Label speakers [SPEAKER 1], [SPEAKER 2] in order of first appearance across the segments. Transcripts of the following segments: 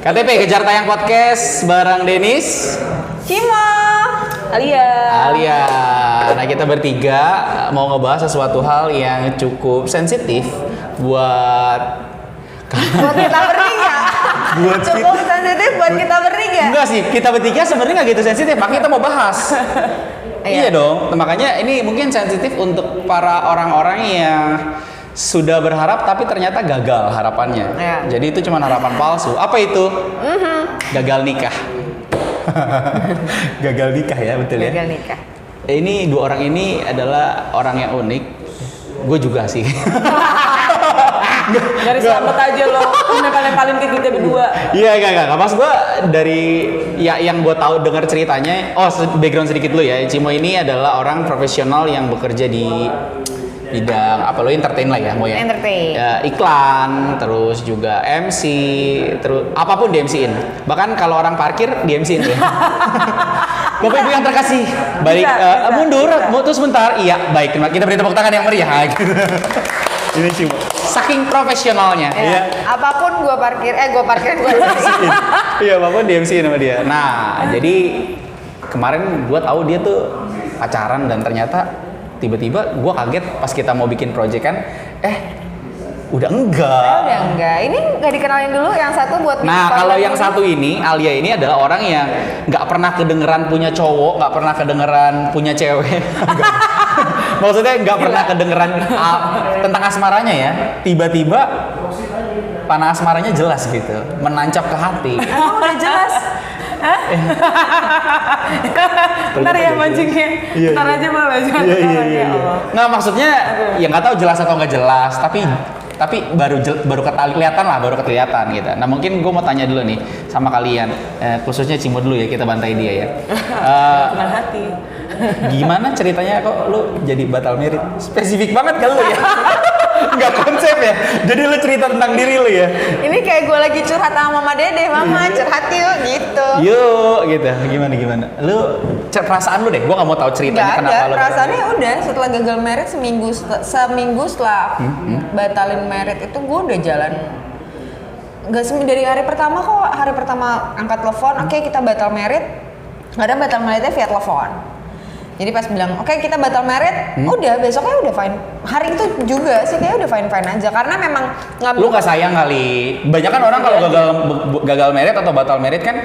[SPEAKER 1] KTP Kejar Tayang Podcast bareng Denis,
[SPEAKER 2] Cima, Alia.
[SPEAKER 1] Nah, kita bertiga mau ngebahas sesuatu hal yang cukup sensitif buat
[SPEAKER 2] kita bertiga. Cukup sensitif buat kita bertiga.
[SPEAKER 1] Enggak sih, kita bertiga sebenarnya nggak gitu sensitif, makanya kita mau bahas. Iya dong, makanya ini mungkin sensitif untuk para orang-orang yang sudah berharap tapi ternyata gagal harapannya. Jadi itu cuma harapan palsu. Apa itu? Gagal nikah. Gagal nikah ya, betul ya?
[SPEAKER 2] Gagal nikah.
[SPEAKER 1] Ini dua orang ini adalah orang yang unik. Gue juga sih.
[SPEAKER 2] Dari selamat aja lo, paling ke kita berdua.
[SPEAKER 1] Iya, enggak. Mas gue dari yang gue tahu dengar ceritanya, background sedikit dulu ya. Cimo ini adalah orang profesional yang bekerja di bidang apa lo, entertain lah ya, mau ya.
[SPEAKER 2] Entertain.
[SPEAKER 1] Ya, iklan, terus juga MC, terus apapun di MC-in. Bahkan kalau orang parkir di MC-in ya. Bapak Ibu yang terkasih, baik mundur, terus sebentar. Iya, baik. Kita beri tepuk tangan yang meriah. Gitu. Ini Cimo. Saking profesionalnya.
[SPEAKER 2] Iya. Apapun gue parkir gue
[SPEAKER 1] MC-in. Iya, apapun di MC-in sama dia. Nah, jadi kemarin gue tahu dia tuh pacaran dan ternyata tiba-tiba gue kaget pas kita mau bikin project kan, udah enggak.
[SPEAKER 2] Ini nggak dikenalin dulu yang satu buat.
[SPEAKER 1] Nah, kalau yang satu ini, Alia ini adalah orang yang nggak pernah kedengeran punya cowok, nggak pernah kedengeran punya cewek. Maksudnya nggak pernah kedengeran tentang asmaranya ya. Tiba-tiba panah asmaranya jelas gitu, menancap ke hati.
[SPEAKER 2] Udah jelas. Ntar ya mancingnya. Ntar aja malah.
[SPEAKER 1] Iya. Nggak, maksudnya ya nggak tahu jelas atau nggak jelas, tapi baru kelihatan gitu. Nah, mungkin gue mau tanya dulu nih sama kalian, khususnya Cimo dulu ya, kita bantai dia ya.
[SPEAKER 2] Senang hati.
[SPEAKER 1] Gimana ceritanya kok lu jadi batal merit? Spesifik banget kan lu ya? Nggak konsep ya? Jadi lu cerita tentang diri lu ya?
[SPEAKER 2] Ini kayak gue lagi curhat sama Mama Dede, Mama curhat yuk gitu.
[SPEAKER 1] Yuk gitu, gimana? Lu perasaan lu deh, gue nggak mau tahu ceritanya kenapa lu.
[SPEAKER 2] Perasaannya udah setelah gagal merit seminggu setelah batalin merit itu gue udah jalan. Dari hari pertama angkat telepon, oke, kita batal merit. Kadang batal meritnya via telepon. Jadi pas bilang, oke, kita batal merit, udah besoknya udah fine. Hari itu juga sih kayak udah fine aja karena memang
[SPEAKER 1] lu nggak sayang kali. Banyak kan orang kalau gagal merit atau batal merit kan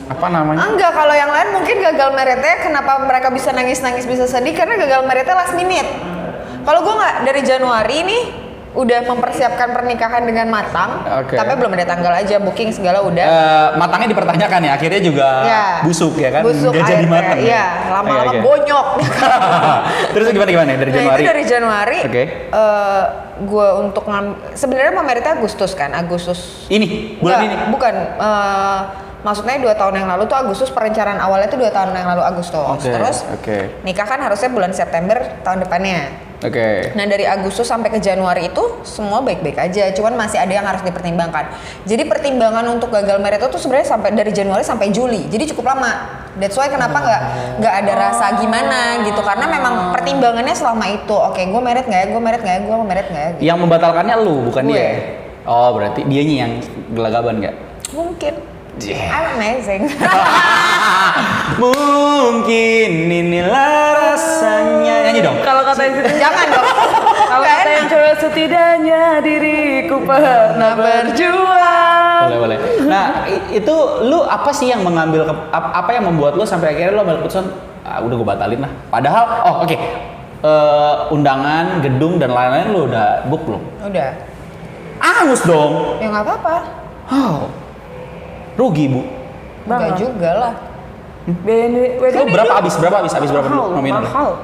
[SPEAKER 1] apa namanya?
[SPEAKER 2] Enggak, kalau yang lain mungkin gagal meritnya kenapa mereka bisa nangis bisa sedih karena gagal meritnya last minute. Kalau gue nggak, dari Januari nih udah mempersiapkan pernikahan dengan matang, tapi belum ada tanggal aja, booking segala udah.
[SPEAKER 1] Matangnya dipertanyakan ya, akhirnya juga busuk ya kan?
[SPEAKER 2] Busuk,
[SPEAKER 1] nggak jadi matang.
[SPEAKER 2] Iya, lama-lama bonyok.
[SPEAKER 1] Terus gimana dari Januari?
[SPEAKER 2] Itu dari Januari. Gue untuk sebenarnya mau meritnya Agustus kan, Agustus.
[SPEAKER 1] Ini bulan ini?
[SPEAKER 2] Bukan. Maksudnya 2 tahun yang lalu tuh Agustus, perencanaan awalnya tuh 2 tahun yang lalu Agustus. Terus nikah kan harusnya bulan September tahun depannya. Nah, dari Agustus sampai ke Januari itu semua baik-baik aja, cuman masih ada yang harus dipertimbangkan. Jadi pertimbangan untuk gagal merit itu sebenarnya sampai dari Januari sampai Juli, jadi cukup lama. That's why kenapa nggak ada rasa gimana gitu, karena memang pertimbangannya selama itu. Oke, gue merit nggak ya? Gitu.
[SPEAKER 1] Yang membatalkannya lu, bukan dia. Oh, berarti dianya yang gelagaban nggak?
[SPEAKER 2] Mungkin. I'm amazing.
[SPEAKER 1] Mungkin inilah rasanya. Nyanyi dong.
[SPEAKER 2] Kalau kata yang jangan dong. Kalau kata yang cewek, setidaknya diriku pernah berjuang.
[SPEAKER 1] Boleh. Nah, itu lu apa sih yang mengambil apa yang membuat lu sampai akhirnya lu ambil keputusan udah gue batalin lah. Padahal undangan, gedung dan lain-lain lu udah book belum?
[SPEAKER 2] Udah.
[SPEAKER 1] Angus dong.
[SPEAKER 2] Ya nggak apa-apa.
[SPEAKER 1] Rugi, Bu.
[SPEAKER 2] Enggak juga lah.
[SPEAKER 1] Lu berapa habis berapa dulu nominal?
[SPEAKER 2] Mahal.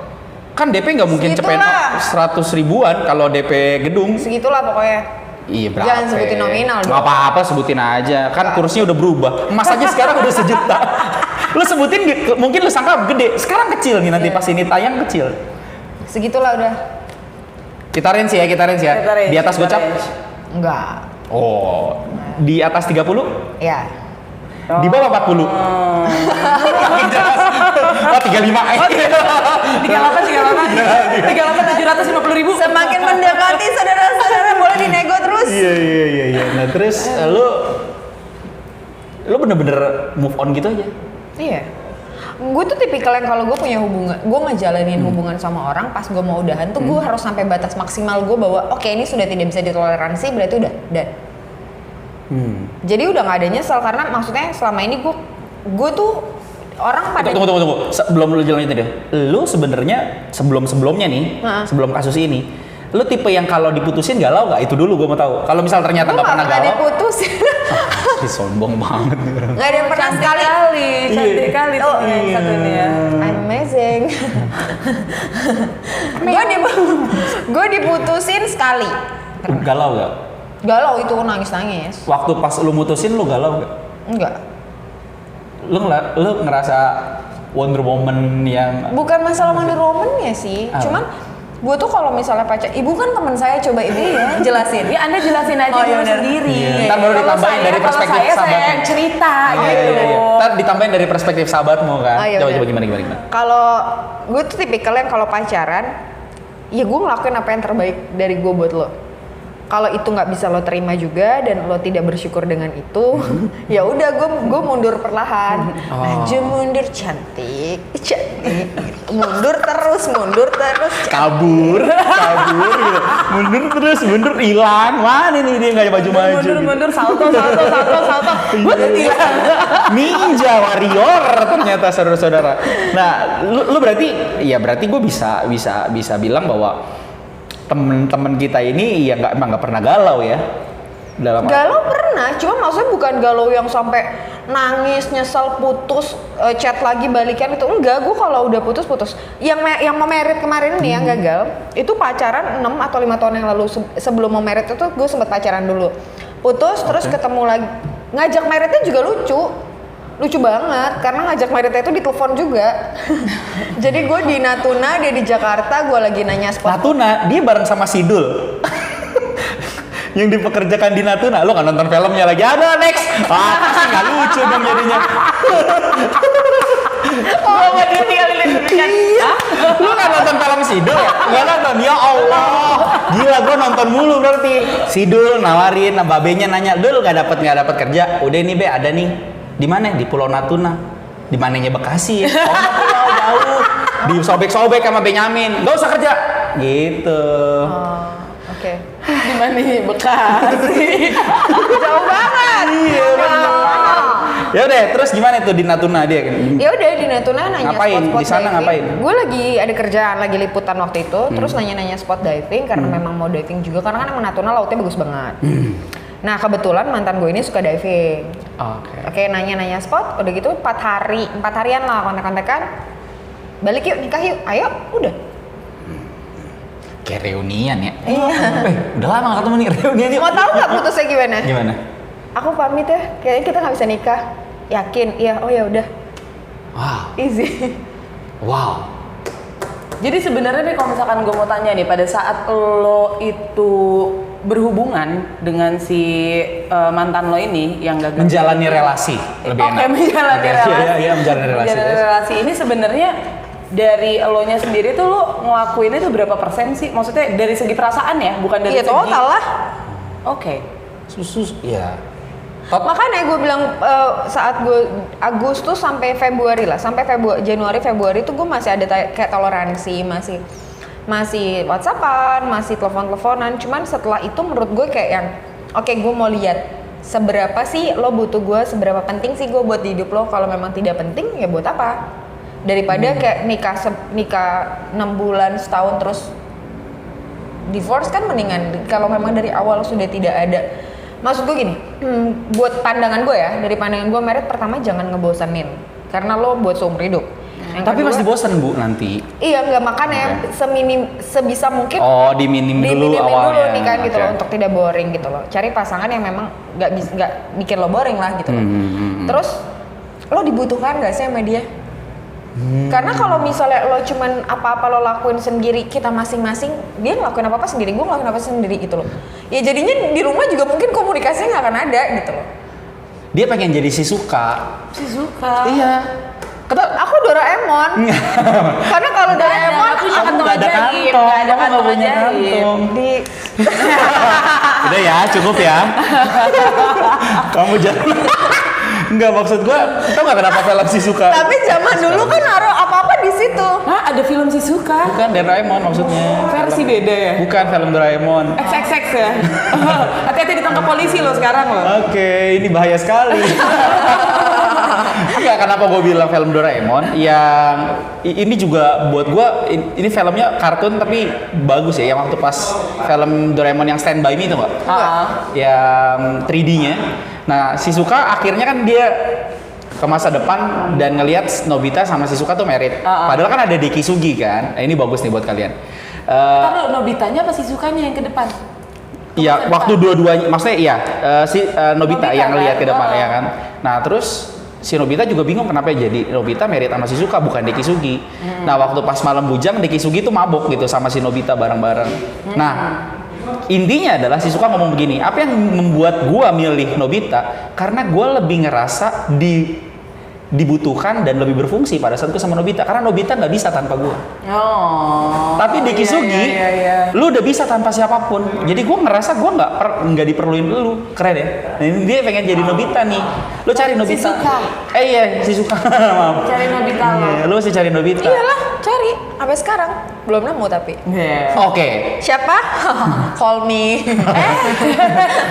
[SPEAKER 1] Kan DP nggak mungkin cepet 100 ribuan kalau DP gedung.
[SPEAKER 2] Segitulah pokoknya.
[SPEAKER 1] Iya, berapa?
[SPEAKER 2] Jangan sebutin nominal dong.
[SPEAKER 1] Nggak apa-apa, sebutin aja. Kan kursnya udah berubah. Emas aja sekarang udah 1 juta. Lu sebutin, mungkin lu sangka gede. Sekarang kecil nih, nanti pas ini tayang kecil.
[SPEAKER 2] Segitulah udah.
[SPEAKER 1] Kita range ya. Di atas gocap?
[SPEAKER 2] Enggak.
[SPEAKER 1] Oh, di atas 30?
[SPEAKER 2] Ya.
[SPEAKER 1] Di bawah 40. Makin jelas. 35.
[SPEAKER 2] 38 750 ribu. Semakin mendekati saudara-saudara boleh dinego terus.
[SPEAKER 1] Iya. Nah, terus lu Lo bener-bener move on gitu aja?
[SPEAKER 2] Iya. Gue tuh tipikal yang kalau gue punya hubungan, gue ngejalanin hubungan sama orang, pas gue mau udahan tuh gue harus sampai batas maksimal gue bahwa oke, ini sudah tidak bisa ditoleransi, berarti udah dan. Jadi udah nggak ada nyesel, karena maksudnya selama ini gue tuh orang pada
[SPEAKER 1] tunggu. Sebelum lu jalan itu deh. Lu sebenarnya sebelumnya nih, sebelum kasus ini, lu tipe yang kalau diputusin galau nggak? Itu dulu gue mau tahu. Kalau misal ternyata nggak pernah galau.
[SPEAKER 2] Diputusin.
[SPEAKER 1] Sombong banget.
[SPEAKER 2] Nggak ada yang pernah
[SPEAKER 3] Cantik kali tuh yang satunya.
[SPEAKER 2] I'm amazing. Gue diputusin sekali.
[SPEAKER 1] Galau nggak?
[SPEAKER 2] Galau itu nangis.
[SPEAKER 1] Waktu pas lu mutusin lu galau nggak?
[SPEAKER 2] Enggak.
[SPEAKER 1] Lu ngerasa Wonder Woman yang
[SPEAKER 2] bukan masalah Wonder Woman-nya sih, cuman gue tuh kalau misalnya pacar, ibu kan teman saya, coba ibu jelasin.
[SPEAKER 3] Ya Anda jelasin aja dulu sendiri.
[SPEAKER 1] Iya. Ntar baru ditambahin dari perspektif sahabatmu.
[SPEAKER 3] Saya cerita gitu.
[SPEAKER 1] Iya. Ntar ditambahin dari perspektif sahabatmu kan. Coba gimana.
[SPEAKER 2] Kalau gue tuh tipikal yang kalau pacaran, ya gue ngelakuin apa yang terbaik dari gue buat lo. Kalau itu nggak bisa lo terima juga dan lo tidak bersyukur dengan itu, ya udah gue mundur perlahan. Maju mundur cantik, mundur terus.
[SPEAKER 1] Kabur gitu. Mundur hilang. Mana nih dia nggak maju.
[SPEAKER 3] Mundur salto. Hilang.
[SPEAKER 1] Ninja warrior ternyata saudara-saudara. Nah, lu berarti gue bisa bilang bahwa temen-temen kita ini ya emang nggak pernah galau ya
[SPEAKER 2] galau pernah, cuma maksudnya bukan galau yang sampai nangis, nyesel, putus, chat lagi, balikan itu enggak. Gue kalau udah putus yang mau merit kemarin nih yang gagal itu pacaran 6 atau 5 tahun yang lalu. Sebelum mau merit itu gue sempet pacaran dulu, putus terus ketemu lagi, ngajak meritnya juga lucu banget karena ngajak meritnya itu di telepon juga. Jadi gue di Natuna, dia di Jakarta, gue lagi nanya spot.
[SPEAKER 1] Natuna, dia bareng sama Sidul. Yang dipekerjakan di Natuna. Lo gak nonton filmnya lagi? Ada next. Pasti gak lucu dong jadinya.
[SPEAKER 3] Dia tinggalin demikian.
[SPEAKER 1] Lo gak nonton film Sidul ya? Gak nonton? Ya Allah. Gila, gue nonton mulu berarti. Sidul nawarin, babenya nanya, Dul gak dapet kerja? Udah nih Be, ada nih. Di mana? Di Pulau Natuna. Di mananya Bekasi ya? Oh, jauh. Disobek-sobek sama Benyamin. Gak usah kerja. Gitu.
[SPEAKER 2] Oke.
[SPEAKER 3] Di mana Bekasi?
[SPEAKER 2] Jauh banget.
[SPEAKER 1] Iya benar. Ya udah, terus gimana tuh di Natuna dia?
[SPEAKER 2] Ya udah di Natuna nanya
[SPEAKER 1] ngapain?
[SPEAKER 2] spot
[SPEAKER 1] Di sana
[SPEAKER 2] diving.
[SPEAKER 1] ngapain?
[SPEAKER 2] Gue lagi ada kerjaan, lagi liputan waktu itu, terus nanya spot diving karena memang mau diving juga karena kan emang Natuna lautnya bagus banget. Nah kebetulan mantan gue ini suka diving. Oke, nanya spot, udah gitu 4 harian lah kontak-kontakan. Balik yuk, nikah yuk, ayo, udah.
[SPEAKER 1] Kayak reunian ya?
[SPEAKER 2] Iya.
[SPEAKER 1] Udah lama gak ketemu nih, reunian yuk.
[SPEAKER 2] Mau tahu nggak putusnya gimana?
[SPEAKER 1] Gimana?
[SPEAKER 2] Aku pamit ya, kayaknya kita nggak bisa nikah. Yakin? Iya, oh ya udah.
[SPEAKER 1] Wow.
[SPEAKER 2] Easy.
[SPEAKER 1] Wow.
[SPEAKER 3] Jadi sebenarnya nih kalau misalkan gue mau tanya nih, pada saat lo itu berhubungan dengan si mantan lo ini yang gagal
[SPEAKER 1] menjalani relasi lebih enak.
[SPEAKER 3] Menjalani relasi.
[SPEAKER 1] Iya, menjalani relasi.
[SPEAKER 3] Menjalani relasi ini sebenarnya dari elonya sendiri tuh lo ngelakuinnya tuh berapa persen sih? Maksudnya dari segi perasaan ya, bukan dari segi
[SPEAKER 2] total lah.
[SPEAKER 3] Oke.
[SPEAKER 1] Ya.
[SPEAKER 2] Makanya gue bilang saat gue Agustus sampai Februari lah, sampai Januari Februari tuh gue masih ada kayak toleransi, masih WhatsAppan, masih telepon-teleponan. Cuman setelah itu menurut gue kayak yang oke, gue mau lihat seberapa sih lo butuh gue, seberapa penting sih gue buat di hidup lo. Kalau memang tidak penting ya buat apa? Daripada kayak nikah 6 bulan, setahun terus divorce kan mendingan kalau memang dari awal sudah tidak ada. Maksud gue gini, buat pandangan gue ya, dari pandangan gue merit pertama jangan ngebosanin karena lo buat seumur hidup.
[SPEAKER 1] Tapi pasti bosan Bu nanti.
[SPEAKER 2] Iya, nggak makanya sebisa mungkin.
[SPEAKER 1] Oh, diminim dulu awalnya.
[SPEAKER 2] Nih kan gitu loh, untuk tidak boring gitu loh. Cari pasangan yang memang nggak bikin lo boring lah gitu loh. Terus lo dibutuhkan nggak sih sama dia? Karena kalau misalnya lo cuman apa-apa lo lakuin sendiri, kita masing-masing, dia ngelakuin apa-apa sendiri, gue ngelakuin apa sendiri gitu loh. Ya jadinya di rumah juga mungkin komunikasinya nggak akan ada gitu loh.
[SPEAKER 1] Dia pengen jadi Shizuka. Iya.
[SPEAKER 2] Aku Doraemon. Karena kalau Doraemon
[SPEAKER 3] aku jangan
[SPEAKER 1] nggak ada kantong.
[SPEAKER 3] Nggak ada kantong aja.
[SPEAKER 2] di
[SPEAKER 1] Udah ya, cukup ya. Kamu jangan. Enggak, maksud gua, tau gak kenapa film Shizuka?
[SPEAKER 2] Tapi zaman dulu kan naruh apa-apa di situ.
[SPEAKER 3] Hah, ada film Shizuka?
[SPEAKER 1] Bukan Doraemon maksudnya.
[SPEAKER 3] Versi beda ya?
[SPEAKER 1] Bukan film Doraemon.
[SPEAKER 3] XXX ya? Hati-hati ditangkap polisi lo sekarang lo.
[SPEAKER 1] Oke, ini bahaya sekali. Enggak, kenapa gue bilang film Doraemon? Yang ini juga buat gue, ini filmnya kartun tapi bagus ya. Yang waktu pas film Doraemon yang Stand By Me itu nggak? Yang 3D-nya. Nah, Shizuka akhirnya kan dia ke masa depan dan ngelihat Nobita sama Shizuka tuh married. Padahal kan ada Dekisugi kan. Nah, ini bagus nih buat kalian.
[SPEAKER 3] Ntar Nobitanya apa Shizukanya yang ke depan?
[SPEAKER 1] Iya, waktu dua-duanya, maksudnya iya, Nobita yang ngelihat ke depan ya kan. Nah, terus si Nobita juga bingung kenapa jadi Nobita married sama Shizuka bukan Dekisugi. Nah, waktu pas malam bujang Dekisugi tuh mabuk gitu sama si Nobita bareng-bareng. Nah, intinya adalah Shizuka ngomong begini, apa yang membuat gua milih Nobita? Karena gua lebih ngerasa dibutuhkan dan lebih berfungsi pada saat gua sama Nobita. Karena Nobita nggak bisa tanpa gua. Tapi Dekisugi, lu udah bisa tanpa siapapun. Jadi gua ngerasa gua nggak diperluin lu. Keren ya? Nah, ini dia pengen jadi Nobita nih. Lu cari Nobita.
[SPEAKER 3] Shizuka.
[SPEAKER 1] Iya, Shizuka. Maaf.
[SPEAKER 3] Cari Nobita lo.
[SPEAKER 1] Lu mesti cari Nobita.
[SPEAKER 2] Iyalah, cari. Sampai sekarang belum nemu tapi.
[SPEAKER 1] Oke.
[SPEAKER 2] Siapa? Call me.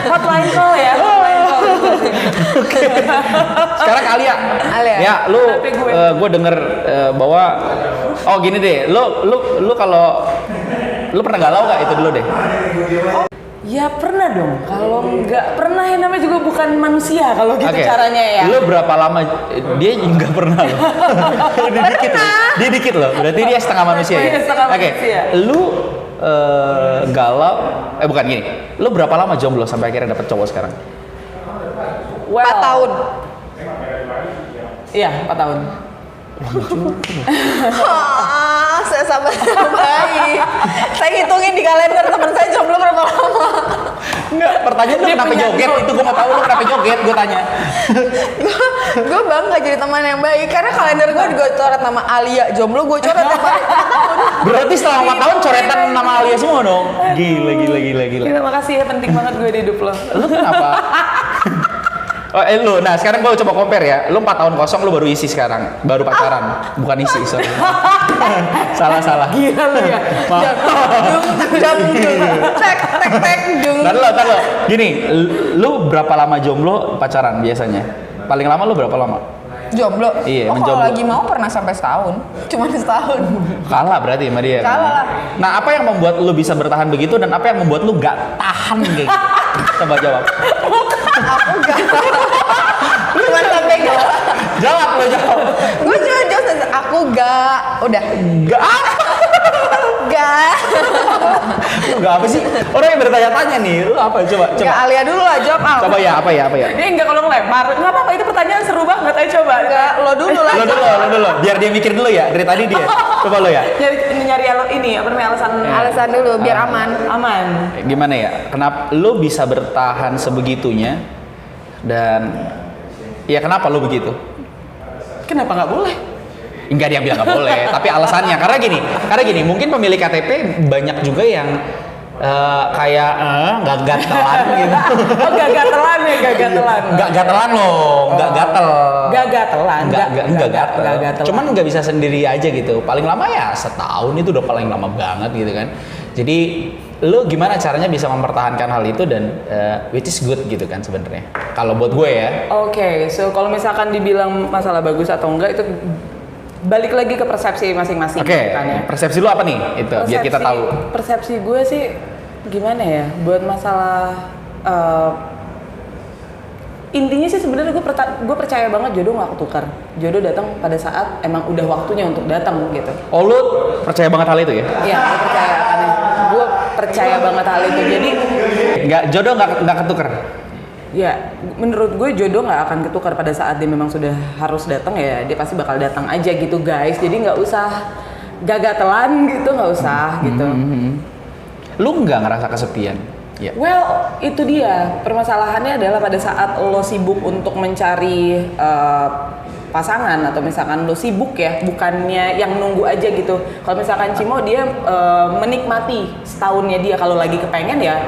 [SPEAKER 3] Hotline call ya. Hotline call.
[SPEAKER 1] Sekarang Alia. Ya, lu gue denger bahwa gini deh, lu kalau lu pernah galau gak itu dulu deh?
[SPEAKER 3] Ya pernah dong. Kalau nggak pernah yang namanya juga bukan manusia kalau gitu caranya ya.
[SPEAKER 1] Lu berapa lama? Dia nggak pernah loh. Dia dikit loh. Berarti dia setengah manusia ya. Oke. Lu galau? Bukan gini. Lu berapa lama jomblo sampai akhirnya dapet cowok sekarang?
[SPEAKER 2] 4 tahun.
[SPEAKER 3] Iya, 4 tahun.
[SPEAKER 2] Saya sabar baik. Saya hitungin di kalender teman saya jomblo berapa lama.
[SPEAKER 1] Enggak, pertanyaan lu kenapa joget? Itu gue mau tahu lu kenapa joget, gue tanya.
[SPEAKER 2] Gue bangga jadi teman yang baik karena kalender gue juga coret nama Alia jomblo, gue coret tiap hari.
[SPEAKER 1] Berarti setelah 4 tahun coretan nama Alia semua dong. Gila.
[SPEAKER 3] Gila, makasih ya, penting banget gue di hidup lo.
[SPEAKER 1] Lu kenapa? Lu, nah sekarang gue coba compare ya. Lu 4 tahun kosong, lu baru isi sekarang. Baru pacaran. Bukan isi, sorry. Salah.
[SPEAKER 3] Gila lu ya.
[SPEAKER 2] Jam tek dung.
[SPEAKER 1] Ntar lo. Gini, lu berapa lama jomblo pacaran biasanya? Paling lama lu berapa lama?
[SPEAKER 2] Jomblo?
[SPEAKER 1] Iya,
[SPEAKER 2] kalau
[SPEAKER 1] menjomblo.
[SPEAKER 2] lagi mau pernah sampai setahun. Cuma setahun.
[SPEAKER 1] Kalah berarti sama dia.
[SPEAKER 2] Kalah lah.
[SPEAKER 1] Nah, apa yang membuat lu bisa bertahan begitu dan apa yang membuat lu gak tahan kayak gitu? Coba jawab.
[SPEAKER 2] Aku gak. Cuma sampai gak.
[SPEAKER 1] Jawab.
[SPEAKER 2] Gue cuma jawab, aku gak. Udah.
[SPEAKER 1] Gak Lu gak apa sih? Orang yang bertanya-tanya nih, lu apa? Coba.
[SPEAKER 2] Gak, Alia dulu lah, jawab.
[SPEAKER 1] Coba ya, apa ya?
[SPEAKER 3] Ini enggak kalau ngelempar. Enggak apa-apa, itu pertanyaan seru banget. Ayo coba.
[SPEAKER 2] Enggak, lo dulu lah.
[SPEAKER 1] Lo dulu. Biar dia mikir dulu ya. Dari tadi dia. Coba lo ya.
[SPEAKER 3] Nyari
[SPEAKER 2] Alasan dulu, biar aman.
[SPEAKER 3] Aman.
[SPEAKER 1] Gimana ya? Kenapa lu bisa bertahan sebegitunya? Dan ya kenapa lu begitu?
[SPEAKER 3] Kenapa nggak boleh?
[SPEAKER 1] Enggak ada yang bilang nggak boleh, tapi alasannya karena gini, mungkin pemilik KTP banyak juga yang kayak gatelan gitu.
[SPEAKER 3] Oh, gatelan ya, gatelan.
[SPEAKER 1] Enggak gatelan loh, enggak gatel.
[SPEAKER 3] Enggak
[SPEAKER 1] gatel. Cuman nggak bisa sendiri aja gitu. Paling lama ya setahun itu udah paling lama banget gitu kan. Jadi lu gimana caranya bisa mempertahankan hal itu dan which is good gitu kan sebenarnya. Kalau buat gue ya.
[SPEAKER 3] Oke, so kalau misalkan dibilang masalah bagus atau enggak itu balik lagi ke persepsi masing-masing.
[SPEAKER 1] Oke,
[SPEAKER 3] kan ya.
[SPEAKER 1] persepsi lu apa nih? Itu biar kita tahu.
[SPEAKER 3] Persepsi gue sih gimana ya? Buat masalah intinya sih sebenarnya gue percaya banget jodoh nggak ketukar. Jodoh datang pada saat emang udah waktunya untuk datang gitu.
[SPEAKER 1] Oh, lu percaya banget hal itu ya?
[SPEAKER 3] Iya, gue percaya banget hal itu. Jadi
[SPEAKER 1] jodoh nggak ketukar.
[SPEAKER 3] Ya, menurut gue jodoh nggak akan ketukar pada saat dia memang sudah harus datang ya, dia pasti bakal datang aja gitu guys. Jadi nggak usah gagatelan gitu, nggak usah gitu.
[SPEAKER 1] Lu nggak ngerasa kesepian? Ya.
[SPEAKER 3] Well, itu dia permasalahannya adalah pada saat lo sibuk untuk mencari pasangan atau misalkan lo sibuk ya, bukannya yang nunggu aja gitu. Kalau misalkan Cimo dia menikmati setahunnya dia, kalau lagi kepengen ya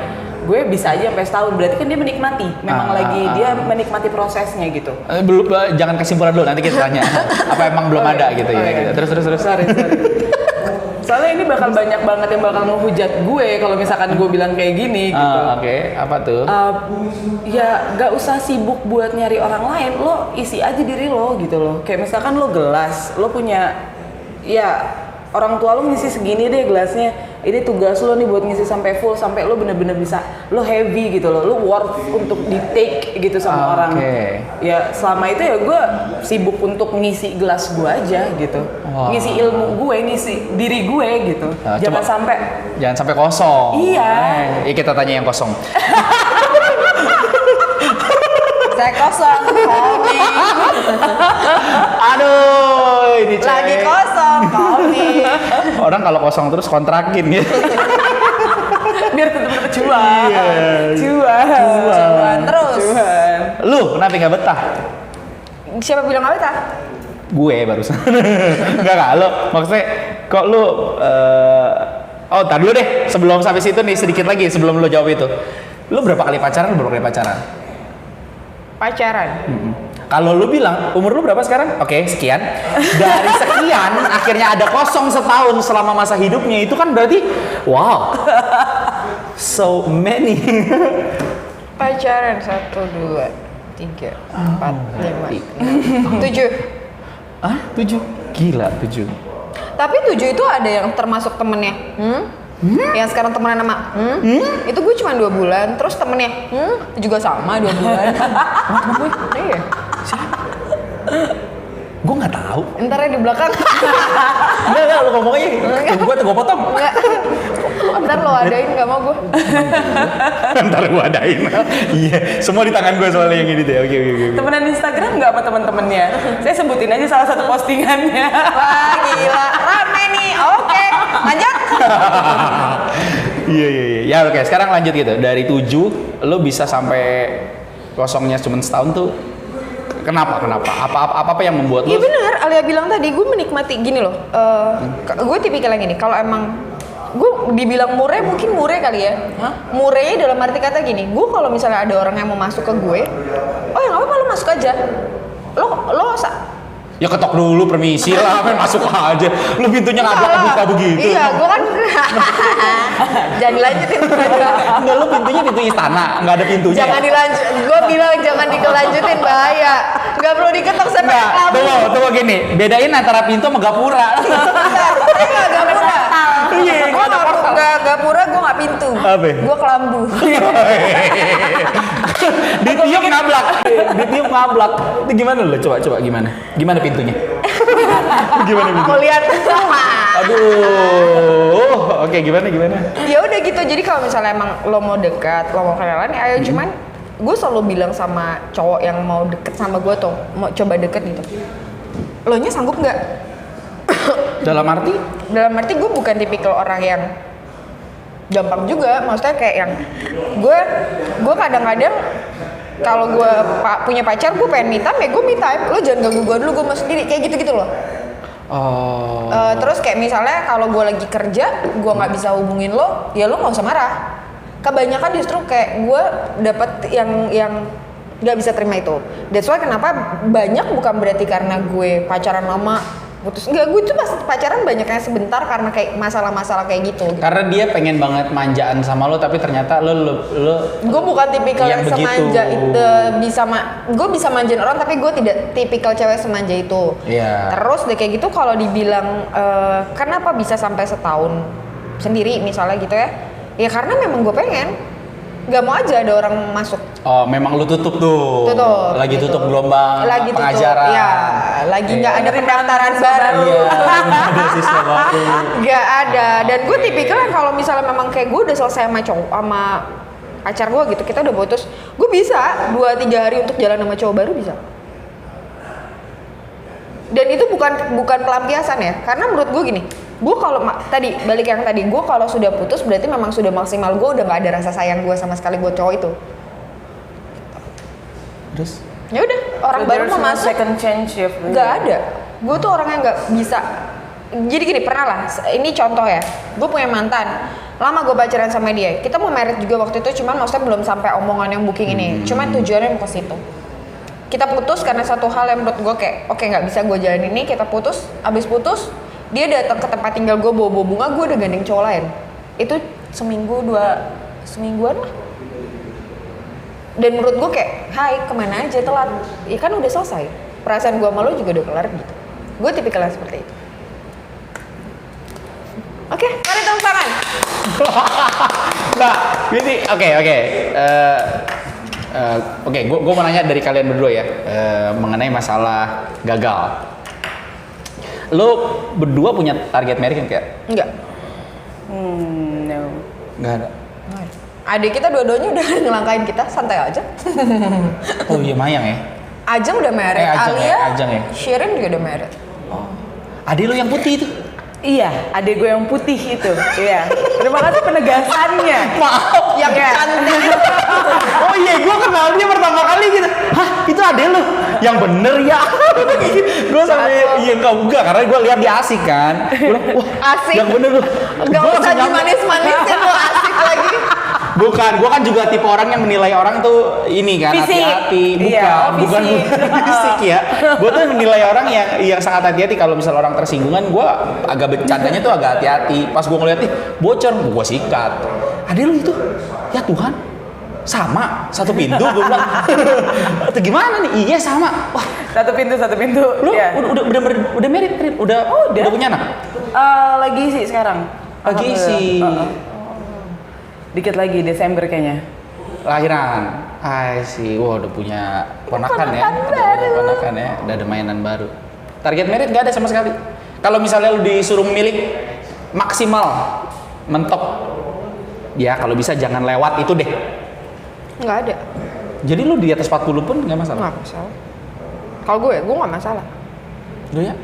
[SPEAKER 3] gue bisa aja sampai setahun. Berarti kan dia menikmati, memang dia menikmati prosesnya gitu.
[SPEAKER 1] Belum, jangan kesimpulan dulu, nanti kita tanya apa emang belum ada gitu ya. Gitu. Terus.
[SPEAKER 3] Sorry. Soalnya ini bakal banyak banget yang bakal menghujat gue kalau misalkan gue bilang kayak gini gitu.
[SPEAKER 1] Oke. Apa tuh?
[SPEAKER 3] Ya gak usah sibuk buat nyari orang lain, lo isi aja diri lo gitu loh. Kayak misalkan lo gelas, lo punya, ya orang tua lo ngisi segini deh gelasnya, ini tugas lo nih buat ngisi sampai full, sampai lo bener-bener bisa, lo heavy gitu lo worth untuk di take gitu sama orang. Ya selama itu ya gue sibuk untuk ngisi gelas gue aja gitu, ngisi ilmu gue, ngisi diri gue gitu. Jangan sampai
[SPEAKER 1] kosong.
[SPEAKER 3] Iya.
[SPEAKER 1] Kita tanya yang kosong.
[SPEAKER 2] Saya kosong, komik.
[SPEAKER 1] Aduh, ini cewek.
[SPEAKER 2] Lagi kosong, komik.
[SPEAKER 1] Orang kalau kosong terus kontrakin ya.
[SPEAKER 3] Biar tetap cuan.
[SPEAKER 2] Cuan terus.
[SPEAKER 1] Lu kenapa nggak betah?
[SPEAKER 2] Siapa bilang nggak betah?
[SPEAKER 1] Gue barusan. Enggak lo. Maksudnya kok lu tar dulu deh. Sebelum sampai situ nih sedikit lagi sebelum lu jawab itu. Lu berapa kali pacaran? Kalau lu bilang umur lu berapa sekarang? Oke, sekian. Dari sekian akhirnya ada kosong setahun selama masa hidupnya, itu kan berarti wow. So many.
[SPEAKER 2] Pacaran 1, 2, 3, 4, 5, 7.
[SPEAKER 1] 7? Gila 7.
[SPEAKER 2] Tapi 7 itu ada yang termasuk temennya. Yang sekarang temenan sama itu gue cuma 2 bulan, terus temennya juga sama 2 bulan. Iya.
[SPEAKER 1] Gue nggak tahu.
[SPEAKER 2] Ntar ya di belakang.
[SPEAKER 1] Enggak, lu ngomong aja. Gue potong.
[SPEAKER 2] Enggak. Ntar lo adain, nggak mau gue.
[SPEAKER 1] Ntar gue adain. Iya, semua di tangan gue soalnya yang ini deh. Oke.
[SPEAKER 3] Temenan Instagram nggak sama teman-temannya? Saya sebutin aja salah satu postingannya.
[SPEAKER 2] Wah gila, rame nih. Oke, lanjut.
[SPEAKER 1] Iya. Ya oke, sekarang lanjut gitu. Dari 7, lo bisa sampai kosongnya cuma setahun tuh. Kenapa? Apa yang membuat lo?
[SPEAKER 2] Iya benar, Alia bilang tadi, gue menikmati gini loh. Gue tipikal yang gini. Kalau emang gue dibilang mure, mungkin mure kali ya. Murenya dalam arti kata gini. Gue kalau misalnya ada orang yang mau masuk ke gue, oh ya nggak apa-apa, lo masuk aja.
[SPEAKER 1] Ya ketok dulu, permisi lah, masuk aja. Lu pintunya buka begitu.
[SPEAKER 2] Iya, gue kan jangan dilanjutin.
[SPEAKER 1] Enggak, lu pintunya pintu istana, nggak ada pintunya.
[SPEAKER 2] Jangan dilanjut. Gue bilang jangan dikelanjutin, bahaya. Gak perlu diketok sampai kamu.
[SPEAKER 1] Tunggu gini, bedain antara pintu sama gapura.
[SPEAKER 2] Saya nggak gapura.
[SPEAKER 1] Iya,
[SPEAKER 2] Gue nggak gapura, gue nggak pintu.
[SPEAKER 1] Apa?
[SPEAKER 2] Gue kelambu.
[SPEAKER 1] Ditiup ngablak. Itu gimana lo? Coba gimana? Gimana pintunya? Gimana pintunya?
[SPEAKER 2] Mau lihat.
[SPEAKER 1] Aduh. Oke, gimana?
[SPEAKER 2] Ya udah gitu. Jadi kalau misalnya emang lo mau dekat, lo mau kenalan, ya ayo. Cuman gue selalu bilang sama cowok yang mau deket sama gue tuh, mau coba deket gitu. Lo nya sanggup nggak?
[SPEAKER 1] Dalam arti?
[SPEAKER 2] Dalam arti gue bukan tipikal orang yang gampang juga. Maksudnya kayak yang gue kadang-kadang kalau gue punya pacar, gue pengen me time, ya gue me time. Lo jangan ganggu gue dulu, gue mau sendiri. Kayak gitu-gitu loh. Terus kayak misalnya kalau gue lagi kerja, gue nggak bisa hubungin lo, ya lo nggak usah marah. Kebanyakan justru kayak gue dapet yang nggak bisa terima itu. That's why kenapa banyak bukan berarti karena gue pacaran lama putus. Enggak, gue tuh pas pacaran banyaknya sebentar karena kayak masalah-masalah kayak gitu.
[SPEAKER 1] Karena dia pengen banget manjaan sama lo, tapi ternyata lo
[SPEAKER 2] gue bukan tipikal yang semanja itu. Gue bisa manjain orang, tapi gue tidak tipikal cewek semanja itu. Terus deh kayak gitu, kalau dibilang kenapa bisa sampai setahun sendiri misalnya gitu ya, ya karena memang gue pengen. Gak mau aja ada orang masuk.
[SPEAKER 1] Oh, memang lu tutup tuh. Lagi gitu. Tutup gelombang
[SPEAKER 2] lagi
[SPEAKER 1] pengajaran.
[SPEAKER 2] Ya, lagi nggak ada pendaftaran baru.
[SPEAKER 1] Ada siswa baru.
[SPEAKER 2] Gak ada. Dan gue tipikal kalau misalnya memang kayak gue udah selesai sama pacar gue gitu, kita udah putus, gue bisa 2-3 hari untuk jalan sama cowok baru bisa. Dan itu bukan pelampiasan ya, karena menurut gue gini, gue kalau balik yang tadi, gue kalau sudah putus berarti memang sudah maksimal, gue udah nggak ada rasa sayang gue sama sekali buat cowok itu.
[SPEAKER 1] Terus?
[SPEAKER 2] Ya udah, orang baru mau masuk.
[SPEAKER 3] Second chance ya?
[SPEAKER 2] Nggak ada. Gue tuh orang yang nggak bisa. Jadi gini, pernah lah, ini contoh ya, gue punya mantan, lama gue pacaran sama dia. Kita mau married juga waktu itu, cuman maksudnya belum sampai omongan yang booking ini. Cuman tujuannya mau ke situ. Kita putus karena satu hal yang menurut gue kayak, oke nggak bisa gue jalan ini. Kita putus, abis putus dia datang ke tempat tinggal gue bawa bunga, gue udah gandeng cowok lain. Itu semingguan lah. Dan menurut gue kayak, hai kemana aja telat. Ya kan udah selesai. Perasaan gue sama lo juga udah kelar gitu. Gue tipikalnya seperti itu. Oke, mari tepuk tangan.
[SPEAKER 1] Nah, ini oke. Gue mau nanya dari kalian berdua ya, mengenai masalah gagal. Lo berdua punya target marriage kan, Kak?
[SPEAKER 2] Enggak.
[SPEAKER 3] No.
[SPEAKER 1] Nggak ada.
[SPEAKER 2] Adik kita dua-duanya udah ngelangkain kita, santai aja.
[SPEAKER 1] Oh iya, Mayang ya?
[SPEAKER 2] Ajeng udah married,
[SPEAKER 1] Ajeng ya?
[SPEAKER 2] Shirin juga udah married.
[SPEAKER 1] Oh. Adik lo yang putih itu?
[SPEAKER 3] Iya, adek gue yang putih itu. Iya. Terima kasih penegasannya.
[SPEAKER 1] Maaf,
[SPEAKER 2] Yang cantik.
[SPEAKER 1] Oh iya, gue kenal dia pertama kali gitu. Hah, itu adek lo? Yang bener ya? Gue sampai, iya enggak, karena gue lihat dia asik kan. Wah,
[SPEAKER 2] Asik.
[SPEAKER 1] yang bener lo.
[SPEAKER 2] Gak usah dimanis-manisin lo asik lagi.
[SPEAKER 1] Bukan, gue kan juga tipe orang yang menilai orang tuh ini kan,
[SPEAKER 3] Fisik.
[SPEAKER 1] hati-hati. Bukan,
[SPEAKER 3] Iya,
[SPEAKER 1] bukan
[SPEAKER 3] fisik.
[SPEAKER 1] fisik ya. Gue tuh menilai orang yang sangat hati-hati. Kalau misal orang tersinggungan, gue agak bercandanya tuh agak hati-hati. Pas gue ngeliat nih, bocor, gue sikat. Adek lu itu, ya Tuhan, sama, satu pintu. Gue bilang, atau gimana nih? Iya sama. Wah,
[SPEAKER 3] Satu pintu.
[SPEAKER 1] lu
[SPEAKER 3] Iya.
[SPEAKER 1] udah married, Rin? Udah punya anak?
[SPEAKER 3] Lagi sih sekarang.
[SPEAKER 1] Lagi sih.
[SPEAKER 3] Dikit lagi Desember kayaknya.
[SPEAKER 1] Lahiran. Sih, wah udah punya ponakan ya. Ponakan ya, udah ada mainan baru. Target merit nggak ada sama sekali. Kalau misalnya lu disuruh memilih maksimal mentok, ya kalau bisa jangan lewat itu deh.
[SPEAKER 2] Nggak ada.
[SPEAKER 1] Jadi lu di atas 40 pun nggak masalah?
[SPEAKER 2] Nggak masalah. Kalau gue nggak masalah.
[SPEAKER 1] Lu ya?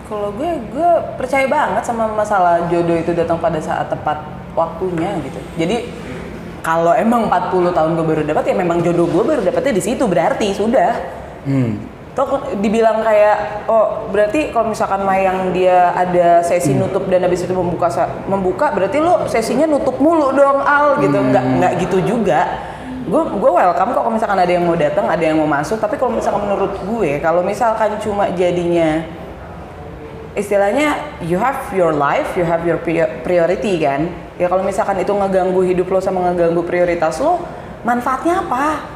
[SPEAKER 3] Kalau gue percaya banget sama masalah jodoh itu datang pada saat tepat waktunya gitu. Jadi kalau emang 40 tahun gue baru dapat, ya memang jodoh gue baru dapatnya di situ, berarti sudah. Toh dibilang kayak, oh berarti kalau misalkan Mayang dia ada sesi nutup dan habis itu membuka, berarti lo sesinya nutup mulu dong Al gitu. Nggak gitu juga. Gue welcome kok kalau misalkan ada yang mau datang, ada yang mau masuk. Tapi kalau misalkan menurut gue, kalau misalkan cuma jadinya istilahnya you have your life, you have your priority kan. Ya kalau misalkan itu ngeganggu hidup lo sama ngeganggu prioritas lo, manfaatnya apa?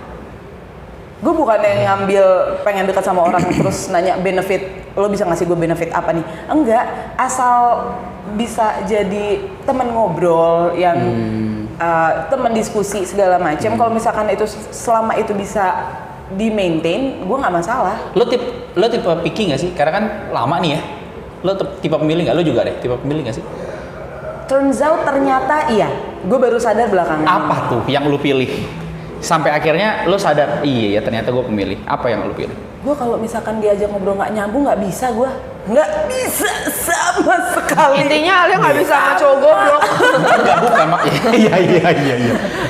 [SPEAKER 3] Gue bukan yang ngambil pengen dekat sama orang terus nanya benefit, lo bisa ngasih gue benefit apa nih? Enggak, asal bisa jadi temen ngobrol yang temen diskusi segala macam. Kalau misalkan itu selama itu bisa di maintain, gue nggak masalah.
[SPEAKER 1] Lo tipe picky nggak sih? Karena kan lama nih ya. Lo tipe pemilih nggak? Lo juga deh tipe pemilih nggak sih?
[SPEAKER 3] Turns out ternyata iya. Gue baru sadar belakangan.
[SPEAKER 1] Apa tuh yang lo pilih? Sampai akhirnya lo sadar, iya ya ternyata gue pemilih. Apa yang lo pilih?
[SPEAKER 3] Gue kalau misalkan diajak ngobrol nggak nyambung, nggak bisa gue. Nggak bisa sama sekali.
[SPEAKER 2] Intinya Alia nggak bisa sama cowok goblok.
[SPEAKER 1] Enggak, bukan mak. Iya.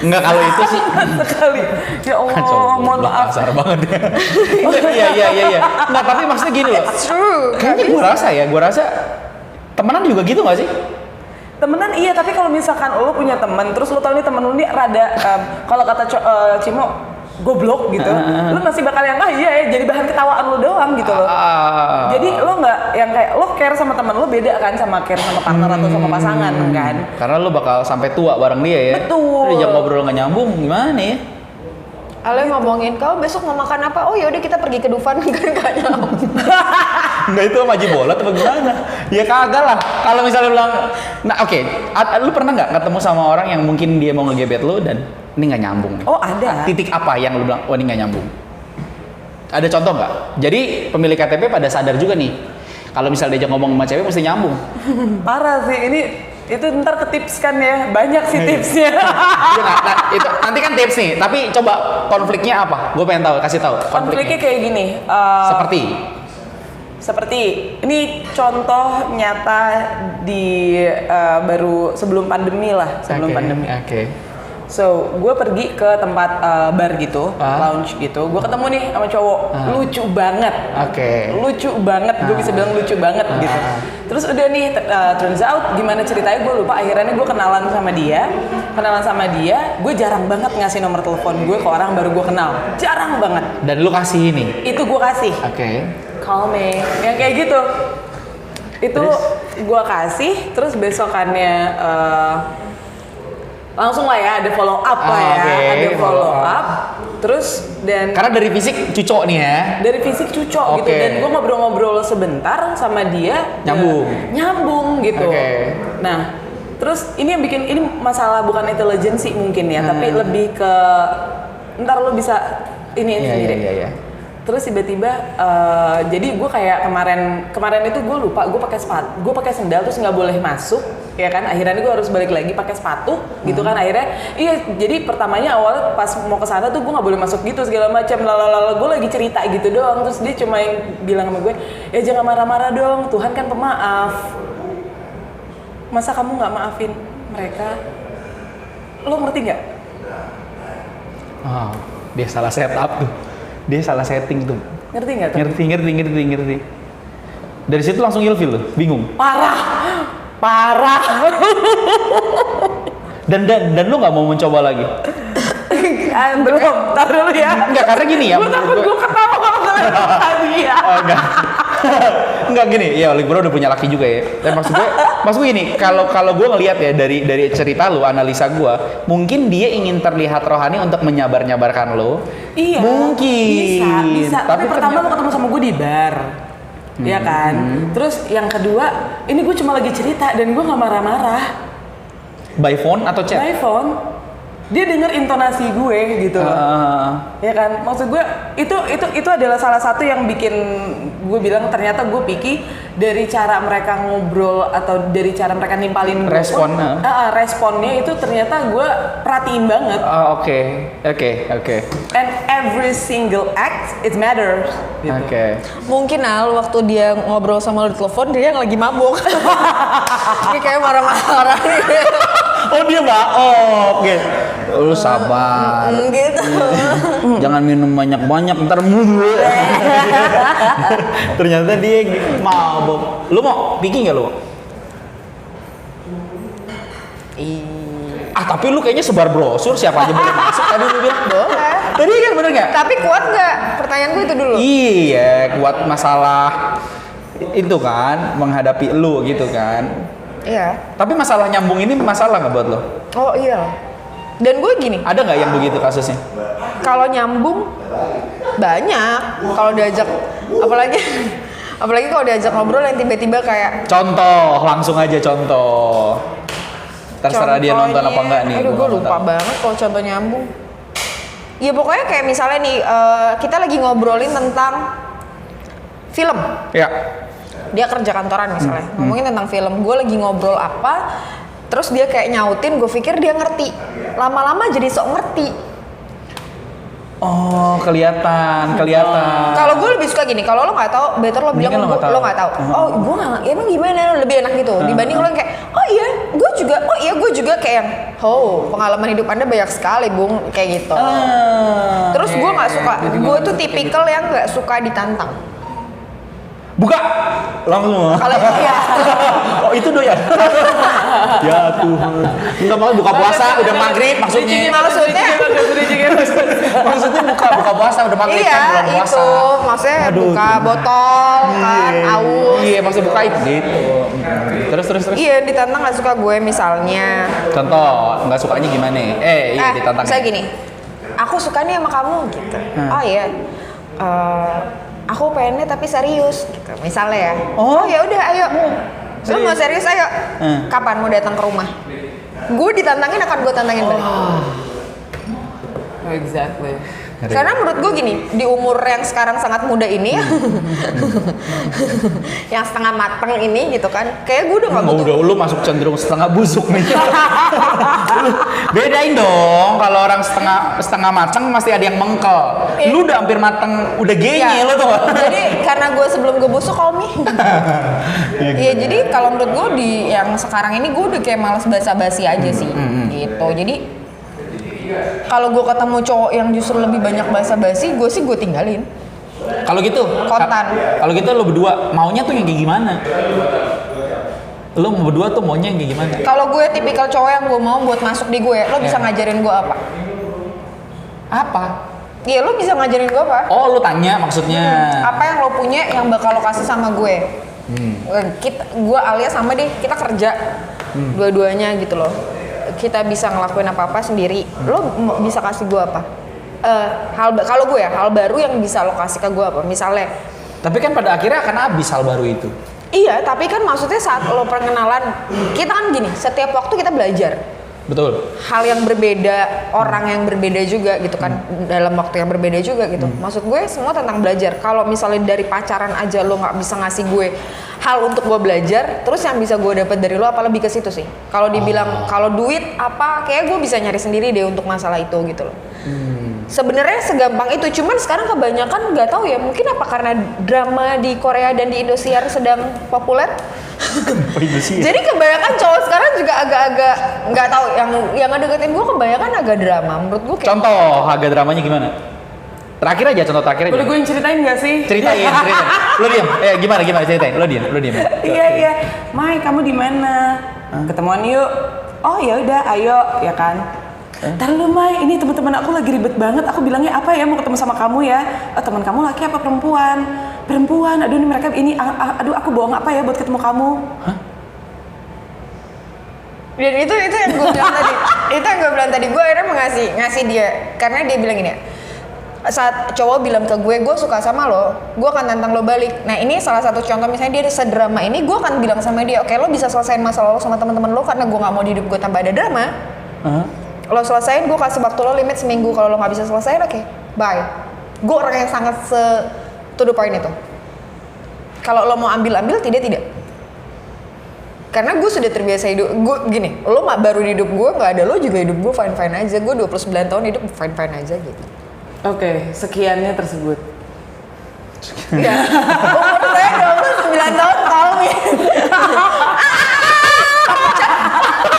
[SPEAKER 1] Enggak, kalau itu sih
[SPEAKER 3] sekali. Ya Allah, mohon maaf.
[SPEAKER 1] Kasar banget ya. Iya. Enggak, tapi maksudnya gini loh.
[SPEAKER 2] It's true.
[SPEAKER 1] Kayaknya gue rasa temenan juga gitu nggak sih?
[SPEAKER 3] Temenan iya, tapi kalau misalkan lo punya temen, terus lo tau nih temen lo nih rada, kalau kata Cimo, goblok gitu, lo masih bakal yang iya ya, jadi bahan ketawaan lo doang gitu loh. Jadi lo nggak yang kayak lo care sama temen lo beda kan sama care sama partner atau sama pasangan kan?
[SPEAKER 1] Karena lo bakal sampai tua bareng dia ya.
[SPEAKER 3] Betul.
[SPEAKER 1] Dia ngobrol nggak nyambung gimana ya?
[SPEAKER 2] Alia ngomongin, kau besok mau makan apa? Oh yaudah kita pergi ke Dufan kan gak nyambung.
[SPEAKER 1] Enggak, itu sama bola atau gimana? Ya kagak lah. Kalau misalnya bilang, nah oke, lu pernah nggak ketemu sama orang yang mungkin dia mau ngegebet lu dan ini nggak nyambung nih?
[SPEAKER 3] Oh ada.
[SPEAKER 1] Titik apa yang lu bilang, oh ini nggak nyambung? Ada contoh nggak? Jadi pemilik KTP pada sadar juga nih, kalau misalnya diajak ngomong sama cewek mesti nyambung.
[SPEAKER 3] Parah sih ini. Itu ntar ketipskan ya, banyak sih tipsnya.
[SPEAKER 1] Iya, itu nanti kan tips nih. Tapi coba konfliknya apa? Gue pengen tahu, kasih tahu.
[SPEAKER 3] Konfliknya kayak gini. Seperti ini contoh nyata di baru sebelum pandemi lah, sebelum pandemi.
[SPEAKER 1] Oke.
[SPEAKER 3] So, gue pergi ke tempat bar gitu, lounge gitu. Gue ketemu nih sama cowok, lucu banget. Lucu banget, gue bisa bilang lucu banget gitu. Terus udah nih, turns out gimana ceritanya gue lupa. Akhirnya gue kenalan sama dia. Gue jarang banget ngasih nomor telepon gue ke orang baru gue kenal. Jarang banget.
[SPEAKER 1] Dan lu kasih ini?
[SPEAKER 3] Itu gue kasih. Call me, yang kayak gitu. Itu gue kasih, terus besokannya langsung lah ya, ada follow up ada follow up. Terus dan
[SPEAKER 1] karena dari fisik cucok nih ya?
[SPEAKER 3] Dari fisik cucok gitu, dan gue ngobrol-ngobrol sebentar sama dia. Nyambung gitu. Nah, terus ini yang bikin, ini masalah bukan intelijensi mungkin ya, tapi lebih ke ntar lo bisa ini sendiri. Terus tiba-tiba jadi gue kayak kemarin itu gue lupa, gue pakai sendal terus nggak boleh masuk, ya kan. Akhirnya gue harus balik lagi pakai sepatu gitu kan. Akhirnya jadi pertamanya awalnya pas mau ke sana tuh gue nggak boleh masuk gitu segala macam, gue lagi cerita gitu doang. Terus dia cuma yang bilang sama gue, ya jangan marah-marah dong, Tuhan kan pemaaf, masa kamu nggak maafin mereka? Lo ngerti nggak?
[SPEAKER 1] Dia salah setup tuh. Dia salah setting tuh.
[SPEAKER 3] Ngerti nggak tuh?
[SPEAKER 1] Ngerti. Dari situ langsung ilfil tuh, bingung.
[SPEAKER 3] Parah.
[SPEAKER 1] Dan lu nggak mau mencoba lagi?
[SPEAKER 3] Belum, tar dulu ya.
[SPEAKER 1] Enggak, karena gini ya.
[SPEAKER 3] Gue takut gue ketawa kalau tadi ya.
[SPEAKER 1] Enggak gini, ya Libro udah punya laki juga ya. Dan maksud gue gini, kalau gue ngelihat ya dari cerita lu, analisa gue, mungkin dia ingin terlihat rohani untuk menyabar-nyabarkan lo.
[SPEAKER 3] Iya.
[SPEAKER 1] Mungkin.
[SPEAKER 3] Bisa. Tapi pertama lo ketemu sama gue di bar. Ya kan? Terus yang kedua, ini gue cuma lagi cerita dan gue nggak marah-marah.
[SPEAKER 1] By phone atau chat?
[SPEAKER 3] By phone. Dia denger intonasi gue gitu. Ya kan? Maksud gue itu adalah salah satu yang bikin gue bilang ternyata gue picky dari cara mereka ngobrol atau dari cara mereka nimpalin responnya itu ternyata gue perhatiin banget.
[SPEAKER 1] Oke.
[SPEAKER 3] And every single act it matters. Gitu.
[SPEAKER 2] Mungkin waktu dia ngobrol sama lo di telepon dia yang lagi mabuk. Dia kayak marah-marah.
[SPEAKER 1] Oh dia gitu. Lu sabar.
[SPEAKER 2] Gitu.
[SPEAKER 1] Jangan minum banyak-banyak ntar mulu. Ternyata dia mabuk. Lu mau picky nggak lu? Tapi lu kayaknya sebar brosur, siapa aja boleh masuk tadi lu bilang.
[SPEAKER 2] Boleh.
[SPEAKER 1] Tadi kan bener nggak?
[SPEAKER 2] Tapi kuat nggak? Pertanyaan gue itu dulu.
[SPEAKER 1] Iya, kuat masalah itu kan, menghadapi lu gitu kan.
[SPEAKER 2] Iya.
[SPEAKER 1] Tapi masalah nyambung ini masalah nggak buat lo?
[SPEAKER 2] Oh iya. Dan gue gini.
[SPEAKER 1] Ada nggak yang begitu kasusnya?
[SPEAKER 2] Kalau nyambung banyak. Kalau diajak, apalagi kalau diajak ngobrol yang tiba-tiba kayak.
[SPEAKER 1] Langsung aja contoh. Terserah dia nonton apa enggak nih.
[SPEAKER 2] Aduh, gue lupa banget kalau contoh nyambung. Ya pokoknya kayak misalnya nih, kita lagi ngobrolin tentang film.
[SPEAKER 1] Ya.
[SPEAKER 2] Dia kerja kantoran misalnya, ngomongin tentang film. Gue lagi ngobrol apa, terus dia kayak nyautin, gue pikir dia ngerti. Lama-lama jadi sok ngerti.
[SPEAKER 1] Oh, kelihatan.
[SPEAKER 2] Kalau gue lebih suka gini, kalau lo nggak tahu, better lo bilang lo nggak tahu. Oh, gue nggak, emang gimana? Lebih enak gitu. Dibanding lo yang kayak, gue juga kayak yang, pengalaman hidup Anda banyak sekali, Bung, kayak gitu. Terus gue nggak suka, gue tuh tipikal yang nggak suka ditantang.
[SPEAKER 1] Buka langsung.
[SPEAKER 2] Kalau iya.
[SPEAKER 1] Oh itu doyan. Ya Tuhan. Enggak mau buka puasa udah maghrib maksudnya. Maksudnya buka puasa udah maghrib kan bulan puasa.
[SPEAKER 2] Itu maksudnya buka botol kan aus.
[SPEAKER 1] Iya maksudnya buka itu gitu. Terus.
[SPEAKER 2] Iya ditantang nggak suka gue misalnya.
[SPEAKER 1] Contoh nggak sukanya gimana? Iya ditantang.
[SPEAKER 2] Misalnya gini. Aku suka nih sama kamu gitu. Oh iya. Aku pengennya tapi serius gitu misalnya ya. Oh ya udah ayo. Lu mau serius ayo. Kapan mau datang ke rumah? Gue ditantangin akan gue tantangin balik.
[SPEAKER 3] Exactly.
[SPEAKER 2] Karena menurut gue gini, di umur yang sekarang sangat muda ini yang setengah mateng ini gitu kan, kayak gue udah nggak butuh.
[SPEAKER 1] Udah lu masuk cenderung setengah busuk nih. Bedain dong, kalau orang setengah mateng pasti ada yang mengkel. Lu udah hampir mateng, udah genye lu tuh.
[SPEAKER 2] Jadi karena gue sebelum gue busuk call me. Iya jadi kalau menurut gue di yang sekarang ini gue udah kayak malas basa-basi aja sih, gitu. Jadi Kalau gue ketemu cowok yang justru lebih banyak basa-basi, gue tinggalin.
[SPEAKER 1] Kalau gitu,
[SPEAKER 2] kontan.
[SPEAKER 1] Kalau gitu lo berdua maunya tuh yang kayak gimana? Lo berdua tuh maunya yang kayak gimana?
[SPEAKER 2] Kalau gue tipikal cowok yang gue mau buat masuk di gue, lo bisa ngajarin gue apa?
[SPEAKER 1] Apa?
[SPEAKER 2] Iya, lo bisa ngajarin gue apa?
[SPEAKER 1] Oh, lo tanya maksudnya.
[SPEAKER 2] Apa yang lo punya yang bakal lo kasih sama gue? Gue alias sama deh, kita kerja dua-duanya gitu loh. Kita bisa ngelakuin apa-apa sendiri. Lo bisa kasih gue apa? Kalau gue hal baru yang bisa lo kasih ke gue apa? Misalnya.
[SPEAKER 1] Tapi kan pada akhirnya akan habis hal baru itu.
[SPEAKER 2] Iya, tapi kan maksudnya saat lo perkenalan, kita kan gini, setiap waktu kita belajar.
[SPEAKER 1] Betul.
[SPEAKER 2] Hal yang berbeda, orang yang berbeda juga gitu kan, dalam waktu yang berbeda juga gitu. Maksud gue semua tentang belajar. Kalau misalnya dari pacaran aja lo nggak bisa ngasih gue hal untuk gue belajar, terus yang bisa gue dapat dari lo apa lebih ke situ sih? Kalau dibilang kalau duit apa, kayak gue bisa nyari sendiri deh untuk masalah itu gitu loh. Sebenarnya segampang itu, cuman sekarang kebanyakan nggak tahu ya, mungkin apa karena drama di Korea dan di Indosiar sedang populer. Jadi kebanyakan cowok sekarang juga agak-agak nggak tahu yang ngedeketin gue kebanyakan agak drama. Menurut gue kayak
[SPEAKER 1] contoh agak dramanya gimana? Terakhir aja, contoh terakhir aja.
[SPEAKER 3] Boleh gue yang ceritain nggak sih?
[SPEAKER 1] Ceritain. Lo diam. Gimana ceritain? Lo diam.
[SPEAKER 3] Iya. Mai, kamu di mana? Ketemuan yuk. Oh ya udah, ayo, ya kan. Ntar lu Mai, ini teman-teman aku lagi ribet banget. Aku bilangnya apa ya, mau ketemu sama kamu ya? Teman kamu laki apa perempuan? Perempuan. Aduh ini mereka ini. Aduh aku bohong apa ya buat ketemu kamu?
[SPEAKER 1] Hah?
[SPEAKER 2] Dan itu yang gue bilang tadi. Itu yang gue bilang tadi. Gue akhirnya ngasih dia karena dia bilang gini ya. Saat cowok bilang ke gue suka sama lo, gue akan tantang lo balik. Nah ini salah satu contoh, misalnya dia sedrama ini, gue akan bilang sama dia, oke lo bisa selesaiin masalah lo sama teman-teman lo karena gue nggak mau di hidup gue tambah ada drama. Lo selesain, gue kasih waktu lo limit seminggu. Kalau lo nggak bisa selesaiin, oke, bye. Gue orang yang sangat to the point itu. Kalau lo mau ambil tidak. Karena gue sudah terbiasa hidup gue gini. Lo baru di hidup gue, nggak ada lo juga hidup gue fine aja. Gue 29 tahun hidup fine aja gitu.
[SPEAKER 3] Oke, sekiannya tersebut.
[SPEAKER 2] Ya, umur saya 29 tahun tahun ya.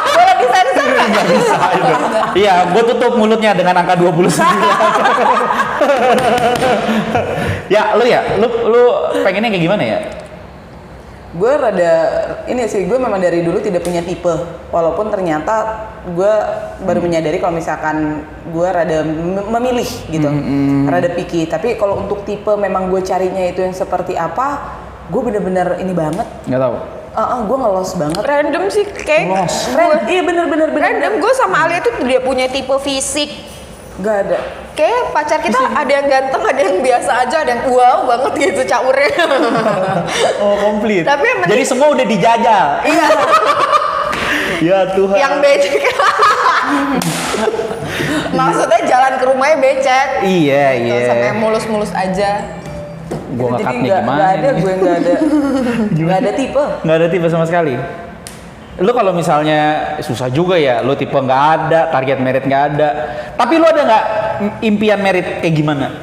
[SPEAKER 2] Boleh disensor nggak?
[SPEAKER 1] Nggak bisa itu. Iya, gue tutup mulutnya dengan angka 29. Ya, lu pengennya kayak gimana ya?
[SPEAKER 3] Gue rada ini sih, gue memang dari dulu tidak punya tipe, walaupun ternyata gue baru menyadari kalau misalkan gue rada memilih gitu, rada picky. Tapi kalau untuk tipe memang gue carinya itu yang seperti apa, gue bener-bener ini banget.
[SPEAKER 1] Nggak tahu.
[SPEAKER 3] Gue ngelos banget.
[SPEAKER 2] Random sih kayak.
[SPEAKER 3] Iya bener.
[SPEAKER 2] Random. Gue sama Alia tuh dia punya tipe fisik.
[SPEAKER 3] Gak ada.
[SPEAKER 2] Kayak pacar kita ada yang ganteng, ada yang biasa aja, ada yang wow banget gitu caurnya.
[SPEAKER 1] Oh, komplit.
[SPEAKER 2] Tapi
[SPEAKER 1] jadi semua udah dijajal.
[SPEAKER 2] Iya.
[SPEAKER 1] Ya Tuhan.
[SPEAKER 2] Yang becek. Maksudnya jalan ke rumahnya becek.
[SPEAKER 1] Iya.
[SPEAKER 2] Sampai mulus-mulus aja.
[SPEAKER 1] Gue
[SPEAKER 3] Jadi
[SPEAKER 1] nih gimana?
[SPEAKER 3] Gak ada, gue gak ada. Gak ada tipe.
[SPEAKER 1] Nggak ada tipe sama sekali. Lu kalau misalnya susah juga ya, lu tipe nggak ada, target merit nggak ada. Tapi lu ada nggak impian merit kayak gimana?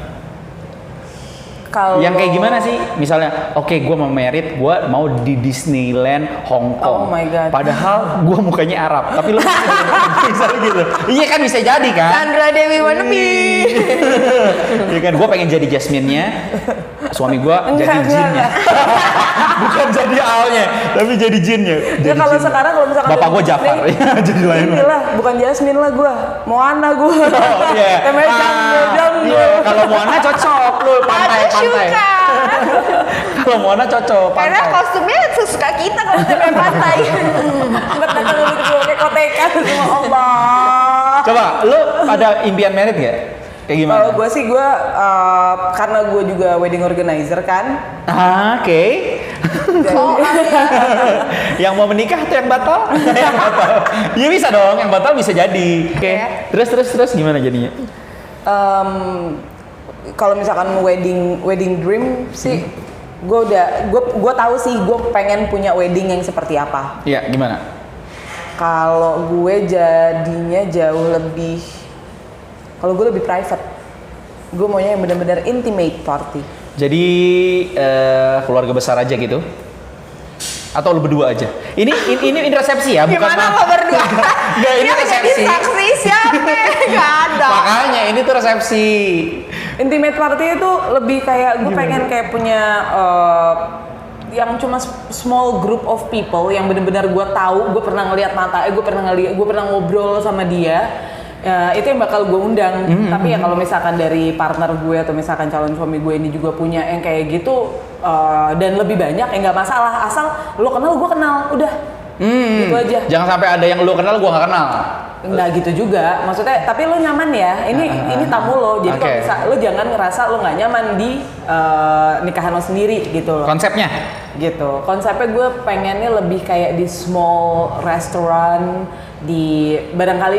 [SPEAKER 3] Kalau
[SPEAKER 1] yang kayak gimana sih? Misalnya, oke, gue mau merit, gue mau di Disneyland Hong Kong.
[SPEAKER 3] Oh my God.
[SPEAKER 1] Padahal gue mukanya Arab, tapi lu misalnya gitu. Iya kan bisa jadi kan?
[SPEAKER 2] Sandra Dewi wannabe.
[SPEAKER 1] Iya kan, gue pengen jadi Jasmine-nya, suami gue jadi jinnya. Bukan jadi awalnya, tapi jadi jinnya.
[SPEAKER 3] Ya kalau sekarang kalau misalkan
[SPEAKER 1] bapak gue Jafar, jadi lain.
[SPEAKER 3] Inilah, bukan Jasmine lah gue, Moana gue.
[SPEAKER 1] Oh iya. Iya, kalau Moana cocok lu pantai. Kalau Moana cocok pantai.
[SPEAKER 2] Karena kostumnya sesuka kita kalau kita main pantai.
[SPEAKER 3] Datang dulu ke kotekan sama Allah.
[SPEAKER 1] Coba, lu ada impian merit gak? Kayak gimana?
[SPEAKER 3] Kalau gue sih karena gue juga wedding organizer kan.
[SPEAKER 1] Oke. Yang mau menikah tuh yang batal? Yang batal. Iya bisa dong, yang batal bisa jadi. Oke. Terus gimana jadinya?
[SPEAKER 3] Kalau misalkan wedding dream sih, gue tahu sih gue pengen punya wedding yang seperti apa.
[SPEAKER 1] Iya, gimana?
[SPEAKER 3] Kalau gue jadinya jauh lebih, kalau gue lebih private. Gue maunya yang benar-benar intimate party.
[SPEAKER 1] Jadi keluarga besar aja gitu? Atau lu berdua aja? Ini resepsi ya, bukan?
[SPEAKER 2] Gimana lo berdua?
[SPEAKER 1] Enggak, ini resepsi.
[SPEAKER 2] Saksi siapa? Gak ada.
[SPEAKER 1] Makanya ini tuh resepsi.
[SPEAKER 3] Intimate party itu lebih kayak gue pengen kayak punya yang cuma small group of people yang benar-benar gue tahu, gue pernah ngelihat mata, gue pernah ngobrol sama dia. Ya, itu yang bakal gue undang. Tapi ya kalau misalkan dari partner gue atau misalkan calon suami gue ini juga punya yang kayak gitu dan lebih banyak, ya nggak masalah. Asal lo kenal, gue kenal, udah. Gitu aja.
[SPEAKER 1] Jangan sampai ada yang lo kenal, gue nggak kenal.
[SPEAKER 3] Nggak gitu juga, maksudnya. Tapi lo nyaman ya. Ini tamu lo. Jadi kalau bisa, lo jangan ngerasa lo nggak nyaman di nikahan lo sendiri gitu loh.
[SPEAKER 1] Konsepnya?
[SPEAKER 3] Gitu. Konsepnya gue pengennya lebih kayak di small restaurant, di barangkali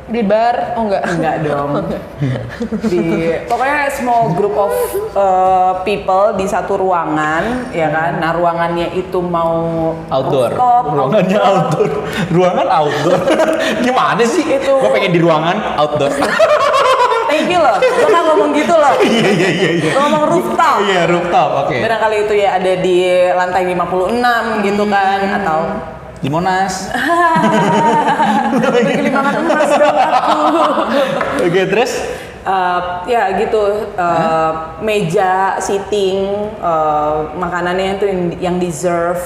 [SPEAKER 3] di
[SPEAKER 2] bar, oh
[SPEAKER 3] enggak dong. Pokoknya small group of people di satu ruangan, ya kan. Nah, ruangannya itu mau
[SPEAKER 1] outdoor. Ruangannya
[SPEAKER 3] outdoor.
[SPEAKER 1] Ruangan outdoor. Gimana sih?
[SPEAKER 3] Itu.
[SPEAKER 1] Gue pengen di ruangan outdoor.
[SPEAKER 3] Thank you loh. Gue nggak ngomong gitu loh.
[SPEAKER 1] Iya.
[SPEAKER 3] Gue ngomong rooftop.
[SPEAKER 1] Iya, rooftop. Oke.
[SPEAKER 3] Barangkali itu ya ada di lantai 56 gitu kan, atau
[SPEAKER 1] di Monas.
[SPEAKER 3] Pergi 5 emas dong aku.
[SPEAKER 1] Oke, terus?
[SPEAKER 3] Ya gitu, meja, seating, makanannya itu yang deserve,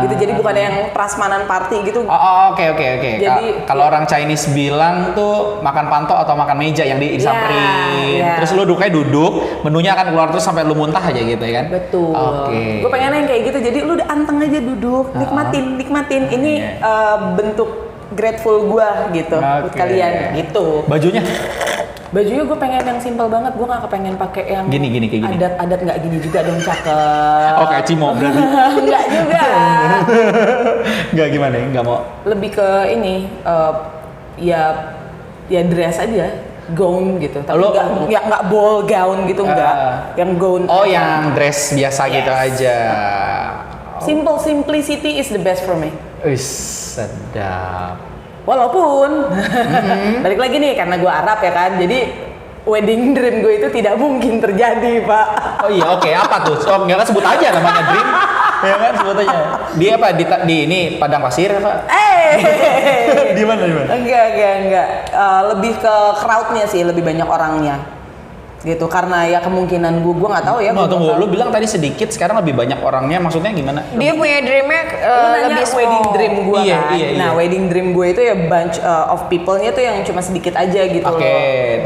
[SPEAKER 3] gitu. Jadi bukan yang prasmanan party gitu.
[SPEAKER 1] Oke.
[SPEAKER 3] Jadi
[SPEAKER 1] kalau orang Chinese bilang tuh makan panto atau makan meja yang disamperin.
[SPEAKER 3] Yeah.
[SPEAKER 1] Terus lu duduk, menunya akan keluar terus sampai lu muntah aja gitu ya kan?
[SPEAKER 3] Betul.
[SPEAKER 1] Oke.
[SPEAKER 3] Gue pengen yang kayak gitu. Jadi lu udah anteng aja duduk, nikmatin. Ini bentuk grateful gue gitu buat kalian gitu. Bajunya gue pengen yang simple banget, gue gak kepengen pakai yang
[SPEAKER 1] gini kayak gini.
[SPEAKER 3] Adat nggak gini juga dong, cakep.
[SPEAKER 1] Oh, kayak Cimo berarti.
[SPEAKER 3] Enggak juga.
[SPEAKER 1] Enggak gimana? Enggak mau.
[SPEAKER 3] Lebih ke ini ya dress aja, gown gitu. Tapi enggak ball gown gitu, enggak. Yang gown.
[SPEAKER 1] Oh, yang dress biasa gitu aja.
[SPEAKER 3] Simplicity is the best for me.
[SPEAKER 1] Sedap.
[SPEAKER 3] Walaupun balik lagi nih, karena gue Arab ya kan, jadi wedding dream gue itu tidak mungkin terjadi, Pak.
[SPEAKER 1] Oh iya, oke. Apa tuh? Oh, nggak kan sebut aja namanya dream. Ya kan, sebut aja. Dia apa? Di ini Padang Pasir apa? Di mana?
[SPEAKER 3] Enggak. Lebih ke crowdnya sih, lebih banyak orangnya. Gitu, karena ya kemungkinan gue nggak tahu ya.
[SPEAKER 1] Tunggu, lu bilang tadi sedikit, sekarang lebih banyak orangnya, maksudnya gimana?
[SPEAKER 2] Dia punya dreamnya lebih small.
[SPEAKER 3] Wedding dream gue kan.
[SPEAKER 1] Iya.
[SPEAKER 3] Nah, wedding dream gue itu ya bunch of people-nya tuh yang cuma sedikit aja gitu loh.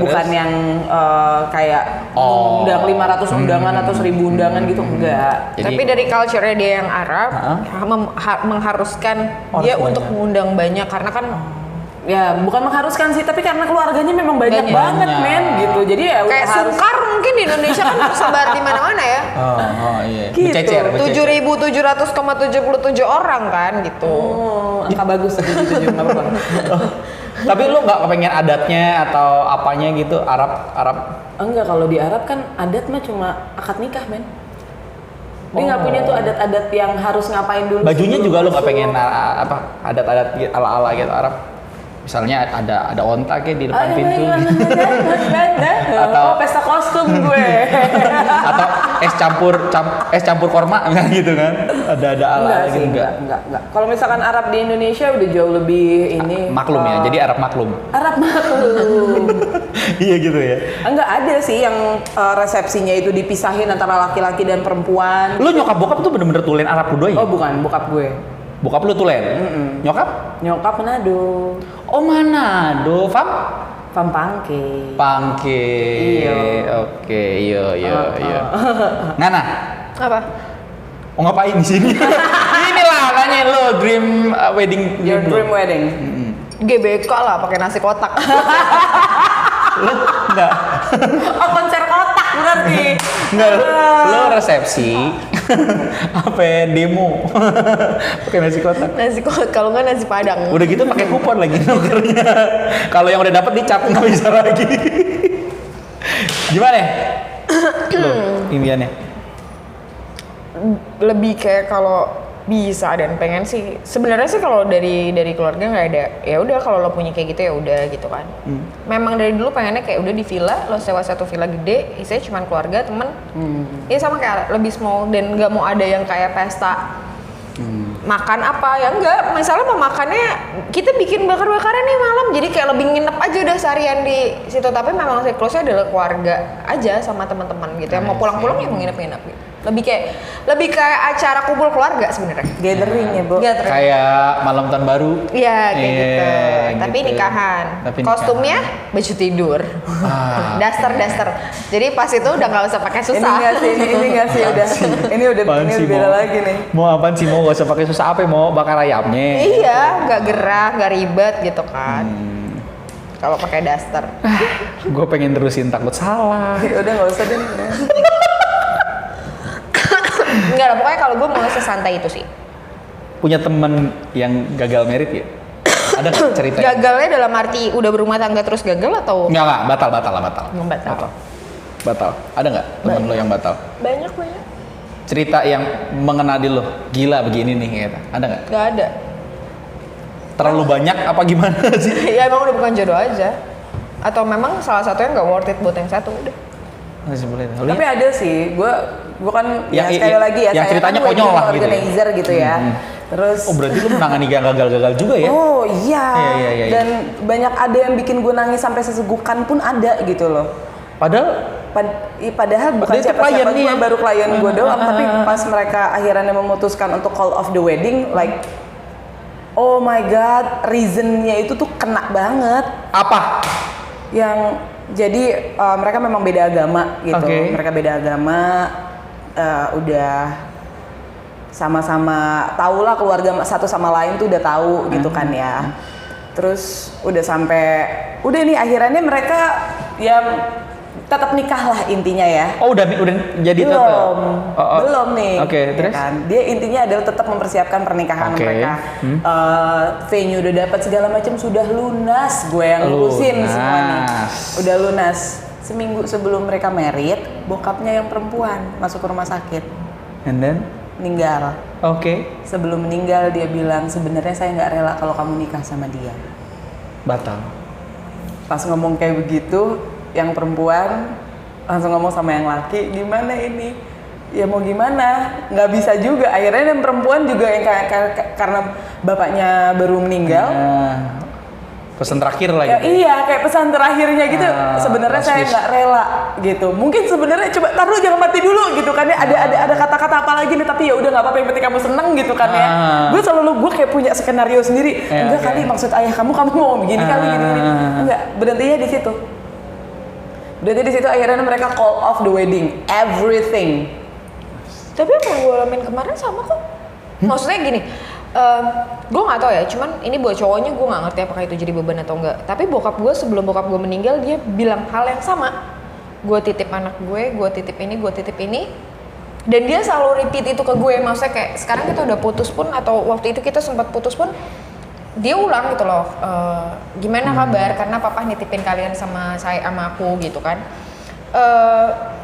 [SPEAKER 3] Bukan yang kayak undang 500 undangan atau 1000 undangan gitu, enggak.
[SPEAKER 2] Tapi dari culture-nya dia yang Arab, mengharuskan dia untuk mengundang banyak, karena kan
[SPEAKER 3] ya bukan mengharuskan sih, tapi karena keluarganya memang banyak banget men gitu. Jadi ya
[SPEAKER 2] kayak Sungkar mungkin di Indonesia kan tersebar di mana-mana ya.
[SPEAKER 1] Iya.
[SPEAKER 2] Gitu. 7.700,77 orang kan gitu.
[SPEAKER 3] Angka bagus 77 enggak apa-apa.
[SPEAKER 1] Tapi lu nggak kepengen adatnya atau apanya gitu, Arab?
[SPEAKER 3] Enggak, kalau di Arab kan adat mah cuma akad nikah men. Dia nggak punya tuh adat-adat yang harus ngapain dulu.
[SPEAKER 1] Bajunya juga lu nggak pengen adat-adat ala-ala gitu Arab? Misalnya ada onta kayak di depan pintu.
[SPEAKER 3] Atau pesta kostum gue.
[SPEAKER 1] Atau es campur korma gitu kan. Ada ala gitu
[SPEAKER 3] enggak. Kalau misalkan Arab di Indonesia udah jauh lebih ini
[SPEAKER 1] maklum ya. Jadi Arab maklum. Iya gitu ya.
[SPEAKER 3] Enggak ada sih yang resepsinya itu dipisahin antara laki-laki dan perempuan.
[SPEAKER 1] Lu nyokap bokap tuh bener-bener tulen Arab lu doang?
[SPEAKER 3] Oh bukan, bokap gue.
[SPEAKER 1] Bokap lu tulen? Nyokap?
[SPEAKER 3] Nyokap Manado.
[SPEAKER 1] Oh Manado, Fam
[SPEAKER 3] Pangke.
[SPEAKER 1] Iya. Oke, iya. Ngana?
[SPEAKER 2] Apa?
[SPEAKER 1] Oh ngapain di sini? Inilah nanya lo dream wedding.
[SPEAKER 3] Your dream wedding.
[SPEAKER 2] GBK lah, pakai nasi kotak.
[SPEAKER 1] Lo enggak?
[SPEAKER 3] Oh konser kotak berarti.
[SPEAKER 1] Enggak, lo resepsi. Apa demo? Pakai nasi kotak.
[SPEAKER 2] Nasi kotak, kalau nggak nasi padang.
[SPEAKER 1] Udah gitu pakai kupon lagi nukernya. Kalau yang udah dapet dicap nggak bisa lagi. Gimana? Lo impiannya?
[SPEAKER 2] Lebih kayak kalau bisa dan pengen sih. Sebenarnya sih kalau dari keluarga nggak ada. Ya udah kalau lo punya kayak gitu ya udah gitu kan. Memang dari dulu pengennya kayak udah di villa, lo sewa satu villa gede, isinya cuma keluarga, temen. Ya sama kayak lebih small dan nggak mau ada yang kayak pesta makan apa ya enggak, masalah mau makannya kita bikin bakar-bakaran nih malam, jadi kayak lebih nginep aja udah seharian di situ, tapi memang siklusnya adalah keluarga aja sama teman-teman gitu ya, mau pulang-pulang ya mau nginep-nginep gitu. Lebih kayak acara kumpul keluarga sebenarnya.
[SPEAKER 3] Gathering ya, Bu.
[SPEAKER 2] Gathering.
[SPEAKER 1] Kayak malam tahun baru.
[SPEAKER 2] Iya, kayak gitu. Tapi
[SPEAKER 1] gitu.
[SPEAKER 2] nikahan.
[SPEAKER 1] Tapi
[SPEAKER 2] kostumnya baju tidur. Daster. Jadi pas itu udah nggak usah pakai susah.
[SPEAKER 3] Ini nggak sih udah. Ini udah beda lagi nih.
[SPEAKER 1] Mau apaan sih, mau gak usah pakai susah, apa mau bakar ayamnya.
[SPEAKER 2] Iya, nggak gerah, nggak ribet gitu kan. Kalau pakai daster.
[SPEAKER 1] Gue pengen terusin, takut salah.
[SPEAKER 3] Udah nggak usah deh.
[SPEAKER 2] Enggak lah, pokoknya kalau gue mau sesantai itu sih.
[SPEAKER 1] Punya temen yang gagal merit ya? Ada nggak cerita?
[SPEAKER 2] Gagalnya dalam arti udah berumah tangga terus gagal atau?
[SPEAKER 1] Enggak, batal. Batal. Ada nggak temen lo yang batal?
[SPEAKER 2] Banyak.
[SPEAKER 1] Cerita yang mengena di lo, gila begini nih gitu. Ada nggak?
[SPEAKER 2] Gak ada.
[SPEAKER 1] Terlalu banyak apa gimana sih?
[SPEAKER 2] Ya emang udah bukan jodoh aja. Atau memang salah satunya nggak worth it buat yang satu udah.
[SPEAKER 1] Masih boleh.
[SPEAKER 3] Tapi ada sih, gue kan sekali lagi ya,
[SPEAKER 1] yang
[SPEAKER 3] saya
[SPEAKER 1] ceritanya
[SPEAKER 3] kan
[SPEAKER 1] konyol lah gitu.
[SPEAKER 3] Organizer gitu ya. Terus.
[SPEAKER 1] Oh berarti lu menangani gagal-gagal juga ya?
[SPEAKER 3] Oh iya.
[SPEAKER 1] Iya.
[SPEAKER 3] Dan banyak ada yang bikin gue nangis sampai sesegukan pun ada gitu loh. Padahal bukan siapa-siapa gue, baru klien gue doang. Tapi pas mereka akhirnya memutuskan untuk call off the wedding, like, oh my god, reasonnya itu tuh kena banget.
[SPEAKER 1] Apa?
[SPEAKER 3] Yang jadi mereka memang beda agama gitu. Mereka beda agama, udah sama-sama tahu lah, keluarga satu sama lain tuh udah tahu gitu kan ya. Terus udah nih akhirnya mereka ya tetap nikah lah intinya ya.
[SPEAKER 1] Oh udah jadi
[SPEAKER 3] belum nih.
[SPEAKER 1] Terus?
[SPEAKER 3] Ya kan? Dia intinya adalah tetap mempersiapkan pernikahan mereka. Venue udah dapat segala macam, sudah lunas. Gue yang ngurusin semua nih. Udah lunas. Seminggu sebelum mereka married, bokapnya yang perempuan masuk ke rumah sakit.
[SPEAKER 1] And then?
[SPEAKER 3] Meninggal. Sebelum meninggal dia bilang, sebenarnya saya nggak rela kalau kamu nikah sama dia.
[SPEAKER 1] Batal.
[SPEAKER 3] Pas ngomong kayak begitu, yang perempuan langsung ngomong sama yang laki, gimana ini? Ya mau gimana? Nggak bisa juga. Akhirnya yang perempuan juga yang karena bapaknya baru meninggal.
[SPEAKER 1] Pesan terakhir lah
[SPEAKER 3] gitu. Iya, kayak pesan terakhirnya gitu. Sebenarnya saya nggak rela gitu. Mungkin sebenarnya coba taruh jangan mati dulu gitu kan ya. Ada kata-kata apa lagi nih, tapi ya udah nggak apa-apa, yang penting kamu seneng gitu kan ya. Gue kayak punya skenario sendiri. Enggak kali maksud ayah kamu mau begini kali gini. Enggak, berhentinya di situ. Akhirnya mereka call off the wedding, everything.
[SPEAKER 2] Tapi apa yang gue alamin kemarin sama kok. Maksudnya gini, gue nggak tahu ya. Cuman ini buat cowoknya gue nggak ngerti apakah itu jadi beban atau enggak. Tapi bokap gue sebelum bokap gue meninggal dia bilang hal yang sama. Gue titip anak gue titip ini. Dan dia selalu repeat itu ke gue. Maksudnya kayak sekarang kita udah putus pun atau waktu itu kita sempat putus pun, dia ulang gitu loh, gimana kabar, karena papa nitipin kalian sama aku gitu kan.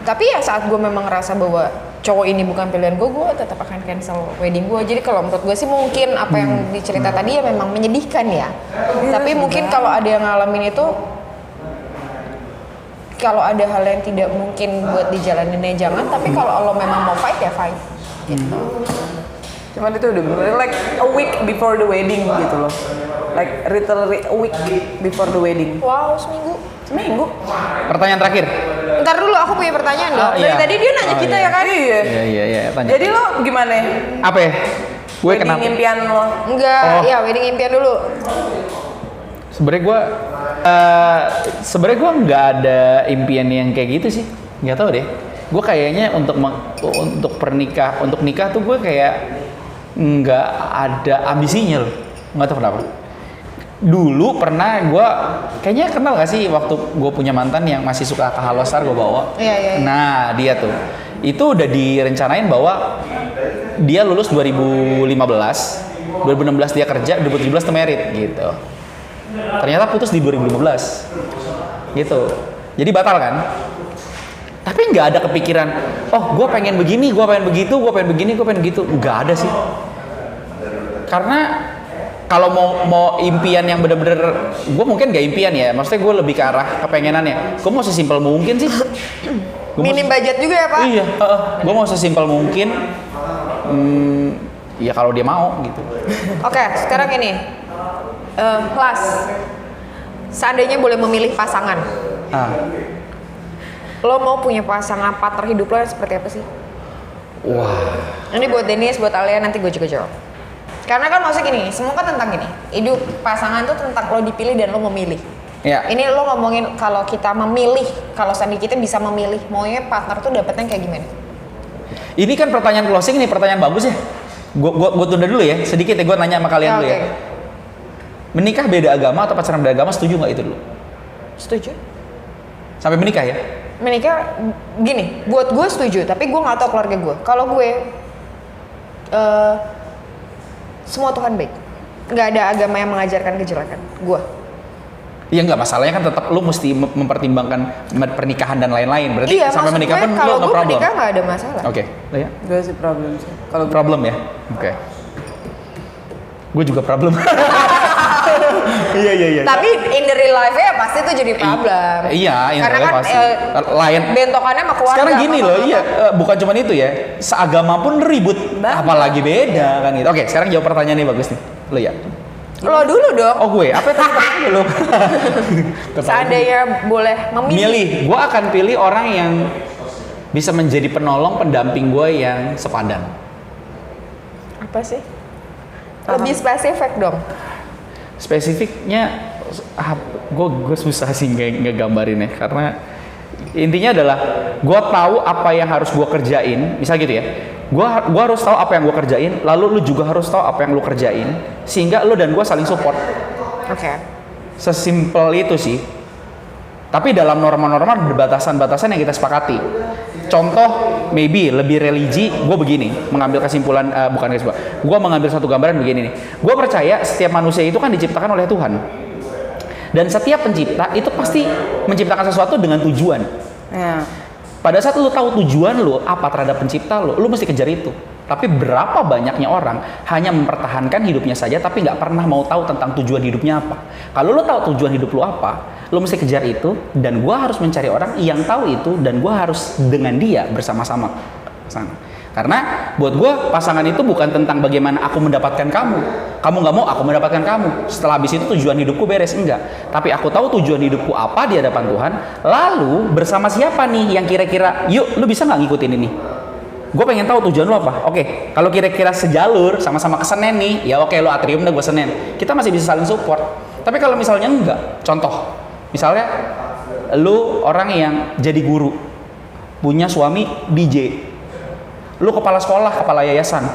[SPEAKER 2] Tapi ya saat gue memang ngerasa bahwa cowok ini bukan pilihan gue tetap akan cancel wedding gue. Jadi kalau menurut gue sih mungkin apa yang dicerita tadi ya memang menyedihkan ya. Tapi mungkin kalau ada yang ngalamin itu, kalau ada hal yang tidak mungkin buat dijalaninnya jangan. Tapi kalau lo memang mau fight ya fight gitu.
[SPEAKER 3] Cuman itu udah bener like a week before the wedding gitu loh. Like literally a week before the wedding.
[SPEAKER 2] Wow, seminggu.
[SPEAKER 1] Pertanyaan terakhir.
[SPEAKER 2] Ntar dulu, aku punya pertanyaan dong. Dari tadi dia nanya kita ya kan?
[SPEAKER 3] Iya. Tanya. Jadi lo gimana?
[SPEAKER 1] Apa ya? Gue kenapa?
[SPEAKER 3] Wedding impian lo?
[SPEAKER 2] Enggak, ya wedding impian dulu.
[SPEAKER 1] Sebenarnya gue nggak ada impian yang kayak gitu sih. Nggak tahu deh. Gue kayaknya untuk nikah tuh gue kayak nggak ada ambisinya loh. Nggak tahu kenapa. Dulu pernah gue kayaknya kenal gak sih waktu gue punya mantan yang masih suka ke Halostar gue bawa.
[SPEAKER 2] Iya.
[SPEAKER 1] Nah dia tuh itu udah direncanain bahwa dia lulus 2015, 2016 dia kerja, 2017 tuh merit gitu. Ternyata putus di 2015 gitu. Jadi batal kan? Tapi nggak ada kepikiran, oh gue pengen begini, gue pengen begitu, gue pengen begini, gue pengen gitu. Nggak ada sih. Karena kalau mau impian yang bener-bener, gue mungkin gak impian ya. Maksudnya gue lebih ke arah kepengenannya. Gue mau sesimpel mungkin sih.
[SPEAKER 2] Minim budget juga ya Pak?
[SPEAKER 1] Iya, gue mau sesimpel mungkin. ya kalau dia mau gitu.
[SPEAKER 2] Oke, sekarang ini Las, seandainya boleh memilih pasangan, lo mau punya pasangan partner hidup lo yang seperti apa sih?
[SPEAKER 1] Wah.
[SPEAKER 2] Ini buat Dennis, buat Alia, nanti gue juga jawab. Karena kan maksudnya gini, semua kan tentang gini. Hidup pasangan tuh tentang lo dipilih dan lo memilih.
[SPEAKER 1] Ya.
[SPEAKER 2] Ini lo ngomongin kalau kita memilih, kalau sandi kita bisa memilih, maunya partner tuh dapetnya kayak gimana? Ini
[SPEAKER 1] kan pertanyaan closing nih, pertanyaan bagus ya. Gue tunda dulu ya, sedikit ya gue nanya sama kalian dulu ya. Menikah beda agama atau pacaran beda agama, setuju nggak itu dulu?
[SPEAKER 2] Setuju.
[SPEAKER 1] Sampai menikah ya?
[SPEAKER 2] Menikah, gini, buat gue setuju, tapi gue nggak tahu keluarga gue. Kalau gue, semua Tuhan baik. Nggak ada agama yang mengajarkan kejelekan. Gue.
[SPEAKER 1] Iya nggak, masalahnya kan tetap lu mesti mempertimbangkan pernikahan dan lain-lain. Berarti
[SPEAKER 2] iya,
[SPEAKER 1] sampai menikah pun
[SPEAKER 2] kalau
[SPEAKER 1] lu no
[SPEAKER 2] gue
[SPEAKER 1] problem.
[SPEAKER 2] menikah nggak ada masalah.
[SPEAKER 1] Oke, ya.
[SPEAKER 3] Gue sih problem sih. Kalau
[SPEAKER 1] problem ya, oke. Gue juga problem. Iya.
[SPEAKER 2] Tapi in the real life ya pasti itu jadi problem.
[SPEAKER 1] Iya,
[SPEAKER 2] karena kan
[SPEAKER 1] pasti. Lain.
[SPEAKER 2] Bentokannya sama keluarga.
[SPEAKER 1] Sekarang gini loh, iya, bukan cuma itu ya. Seagama pun ribut, apalagi beda kan gitu. Oke, sekarang jawab pertanyaannya bagus nih. Lo ya.
[SPEAKER 2] Lo dulu dong.
[SPEAKER 1] Oh gue, apa yang tadi lo?
[SPEAKER 2] Seandainya boleh memilih.
[SPEAKER 1] Gue akan pilih orang yang bisa menjadi penolong pendamping gue yang sepadan.
[SPEAKER 2] Apa sih? Lebih spesifik dong.
[SPEAKER 1] Spesifiknya, gue susah sih ngegambarin ya, karena intinya adalah gue tahu apa yang harus gue kerjain, misal gitu ya. Gue harus tahu apa yang gue kerjain, lalu lu juga harus tahu apa yang lu kerjain, sehingga lu dan gue saling support.
[SPEAKER 2] Oke.
[SPEAKER 1] Sesimpel itu sih. Tapi dalam norma-norma ada batasan-batasan yang kita sepakati. Contoh, maybe lebih religi, gue begini, mengambil kesimpulan, gue mengambil satu gambaran begini nih. Gue percaya setiap manusia itu kan diciptakan oleh Tuhan. Dan setiap pencipta itu pasti menciptakan sesuatu dengan tujuan.
[SPEAKER 3] Ya.
[SPEAKER 1] Pada saat lu tahu tujuan lu apa terhadap pencipta lu mesti kejar itu. Tapi berapa banyaknya orang hanya mempertahankan hidupnya saja tapi nggak pernah mau tahu tentang tujuan hidupnya apa. Kalau lu tahu tujuan hidup lu apa, lu mesti kejar itu, dan gua harus mencari orang yang tahu itu, dan gua harus dengan dia bersama-sama sana. Karena buat gue pasangan itu bukan tentang bagaimana aku mendapatkan kamu nggak mau aku mendapatkan kamu, setelah habis itu tujuan hidupku beres, enggak. Tapi aku tahu tujuan hidupku apa di hadapan Tuhan, lalu bersama siapa nih yang kira-kira yuk lu bisa nggak ngikutin ini. Gue pengen tahu tujuan lu apa. Oke, kalau kira-kira sejalur sama-sama ke Senen nih, ya oke, lu Atrium dah gue Senen, kita masih bisa saling support. Tapi kalau misalnya enggak, contoh misalnya lu orang yang jadi guru, punya suami DJ, lu kepala sekolah, kepala yayasan,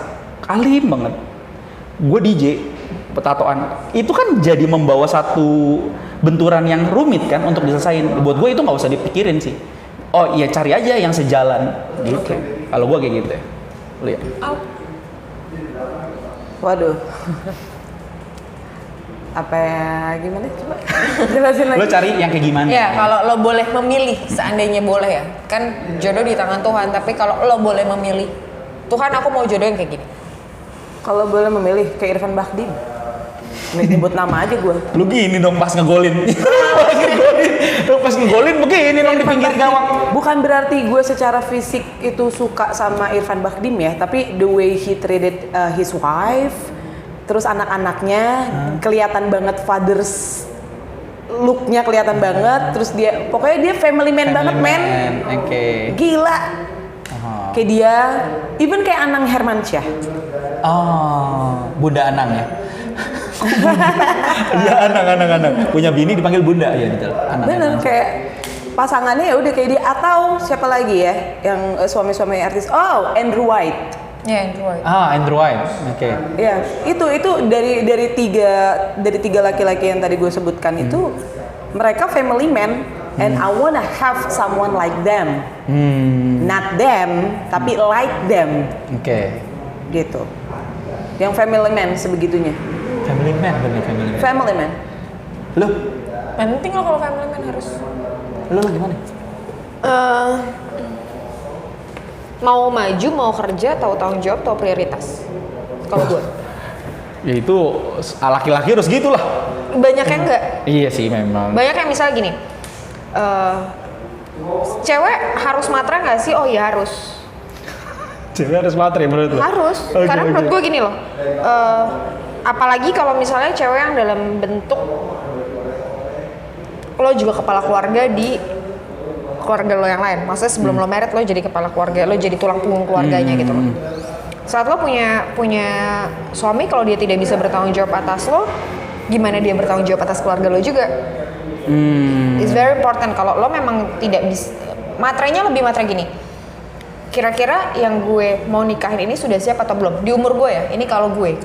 [SPEAKER 1] alim banget. Gue DJ, petatoan. Itu kan jadi membawa satu benturan yang rumit kan untuk diselesain. Buat gue itu nggak usah dipikirin sih. Oh iya, cari aja yang sejalan gitu. Kalau gue kayak gitu ya. Lu ya.
[SPEAKER 3] Waduh. Apa ya, gimana coba jelasin lagi.
[SPEAKER 1] Lo cari yang kayak gimana?
[SPEAKER 2] Ya, kalau lo boleh memilih, seandainya boleh ya. Kan jodoh di tangan Tuhan, tapi kalau lo boleh memilih, Tuhan aku mau jodoh yang kayak gini.
[SPEAKER 3] Kalau boleh memilih, kayak Irfan Bahdim. Nyebut nama aja gue.
[SPEAKER 1] Lu gini dong pas ngegolin. Pas ngegolin begini dong di pinggir gawang.
[SPEAKER 3] Bukan berarti gue secara fisik itu suka sama Irfan Bahdim ya, tapi the way he treated his wife, terus anak-anaknya kelihatan banget, fathers look-nya kelihatan banget, terus dia pokoknya dia family man banget, men.
[SPEAKER 1] Oke.
[SPEAKER 3] Gila. Kayak dia, even kayak Anang Hermansyah.
[SPEAKER 1] Oh, Bunda Anang ya. Iya, Anang. Punya bini dipanggil Bunda ya, betul.
[SPEAKER 3] Bener, kayak pasangannya ya udah kayak dia. Atau siapa lagi ya yang suami-suami artis? Oh, Andrew White.
[SPEAKER 2] Ya, Andrew White.
[SPEAKER 1] Andrew White. Oke.
[SPEAKER 3] Ya, itu dari tiga laki-laki yang tadi gue sebutkan itu, mereka family man, and I wanna have someone like them. Not them, tapi like them.
[SPEAKER 1] Oke.
[SPEAKER 3] Gitu. Yang family man sebegitunya.
[SPEAKER 1] Family man, bener family man.
[SPEAKER 3] Family man.
[SPEAKER 1] Lu?
[SPEAKER 2] Penting lo kalau family man harus.
[SPEAKER 1] Lu gimana?
[SPEAKER 2] Mau maju, mau kerja, tahu tanggung jawab, tahu prioritas. Kalau gue.
[SPEAKER 1] Ya itu laki-laki harus gitulah.
[SPEAKER 2] Banyak yang enggak.
[SPEAKER 1] Iya sih memang.
[SPEAKER 2] Banyak yang misalnya gini. Cewek harus matre nggak sih? Oh iya harus.
[SPEAKER 1] Cewek harus matre menurut lo?
[SPEAKER 2] Harus, karena menurut gue gini loh, apalagi kalau misalnya cewek yang dalam bentuk lo juga kepala keluarga di keluarga lo yang lain. Maksudnya sebelum lo married lo jadi kepala keluarga, lo jadi tulang punggung keluarganya gitu loh. Saat lo punya suami, kalau dia tidak bisa bertanggung jawab atas lo, gimana dia bertanggung jawab atas keluarga lo juga? It's very important. Kalau lo memang tidak bisa, matrenya lebih matre gini. Kira-kira yang gue mau nikahin ini sudah siap atau belum? Di umur gue ya. Ini kalau gue,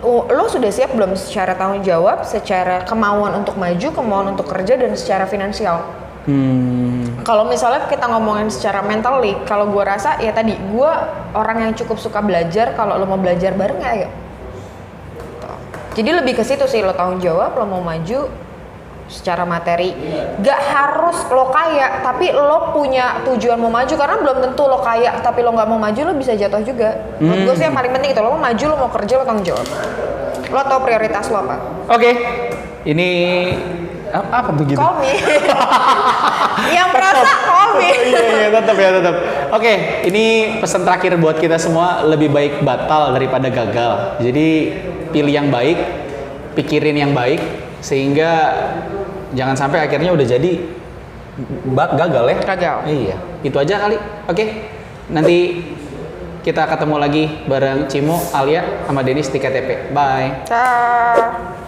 [SPEAKER 2] lo sudah siap belum secara tanggung jawab, secara kemauan untuk maju, kemauan untuk kerja, dan secara finansial. Kalau misalnya kita ngomongin secara mentally, kalau gue rasa ya tadi gue orang yang cukup suka belajar. Kalau lo mau belajar bareng ya ayo. Jadi lebih ke situ sih, lo tanggung jawab, lo mau maju secara materi. Gak harus lo kaya, tapi lo punya tujuan mau maju. Karena belum tentu lo kaya tapi lo nggak mau maju, lo bisa jatuh juga. Menurut gue sih yang paling penting itu, lo mau maju, lo mau kerja, lo tanggung jawab. Lo tau prioritas lo apa.
[SPEAKER 1] Oke. Ini apa tuh gitu?
[SPEAKER 2] Call me. Yang merasa call me.
[SPEAKER 1] Iya, tetap. Oke, ini pesan terakhir buat kita semua, lebih baik batal daripada gagal. Jadi pilih yang baik, pikirin yang baik, sehingga jangan sampai akhirnya udah jadi gagal ya.
[SPEAKER 2] Gagal.
[SPEAKER 1] Iya, itu aja kali. Oke. Nanti kita ketemu lagi bareng Cimo, Alia, sama Denis di KTP. Bye.
[SPEAKER 2] Ciao.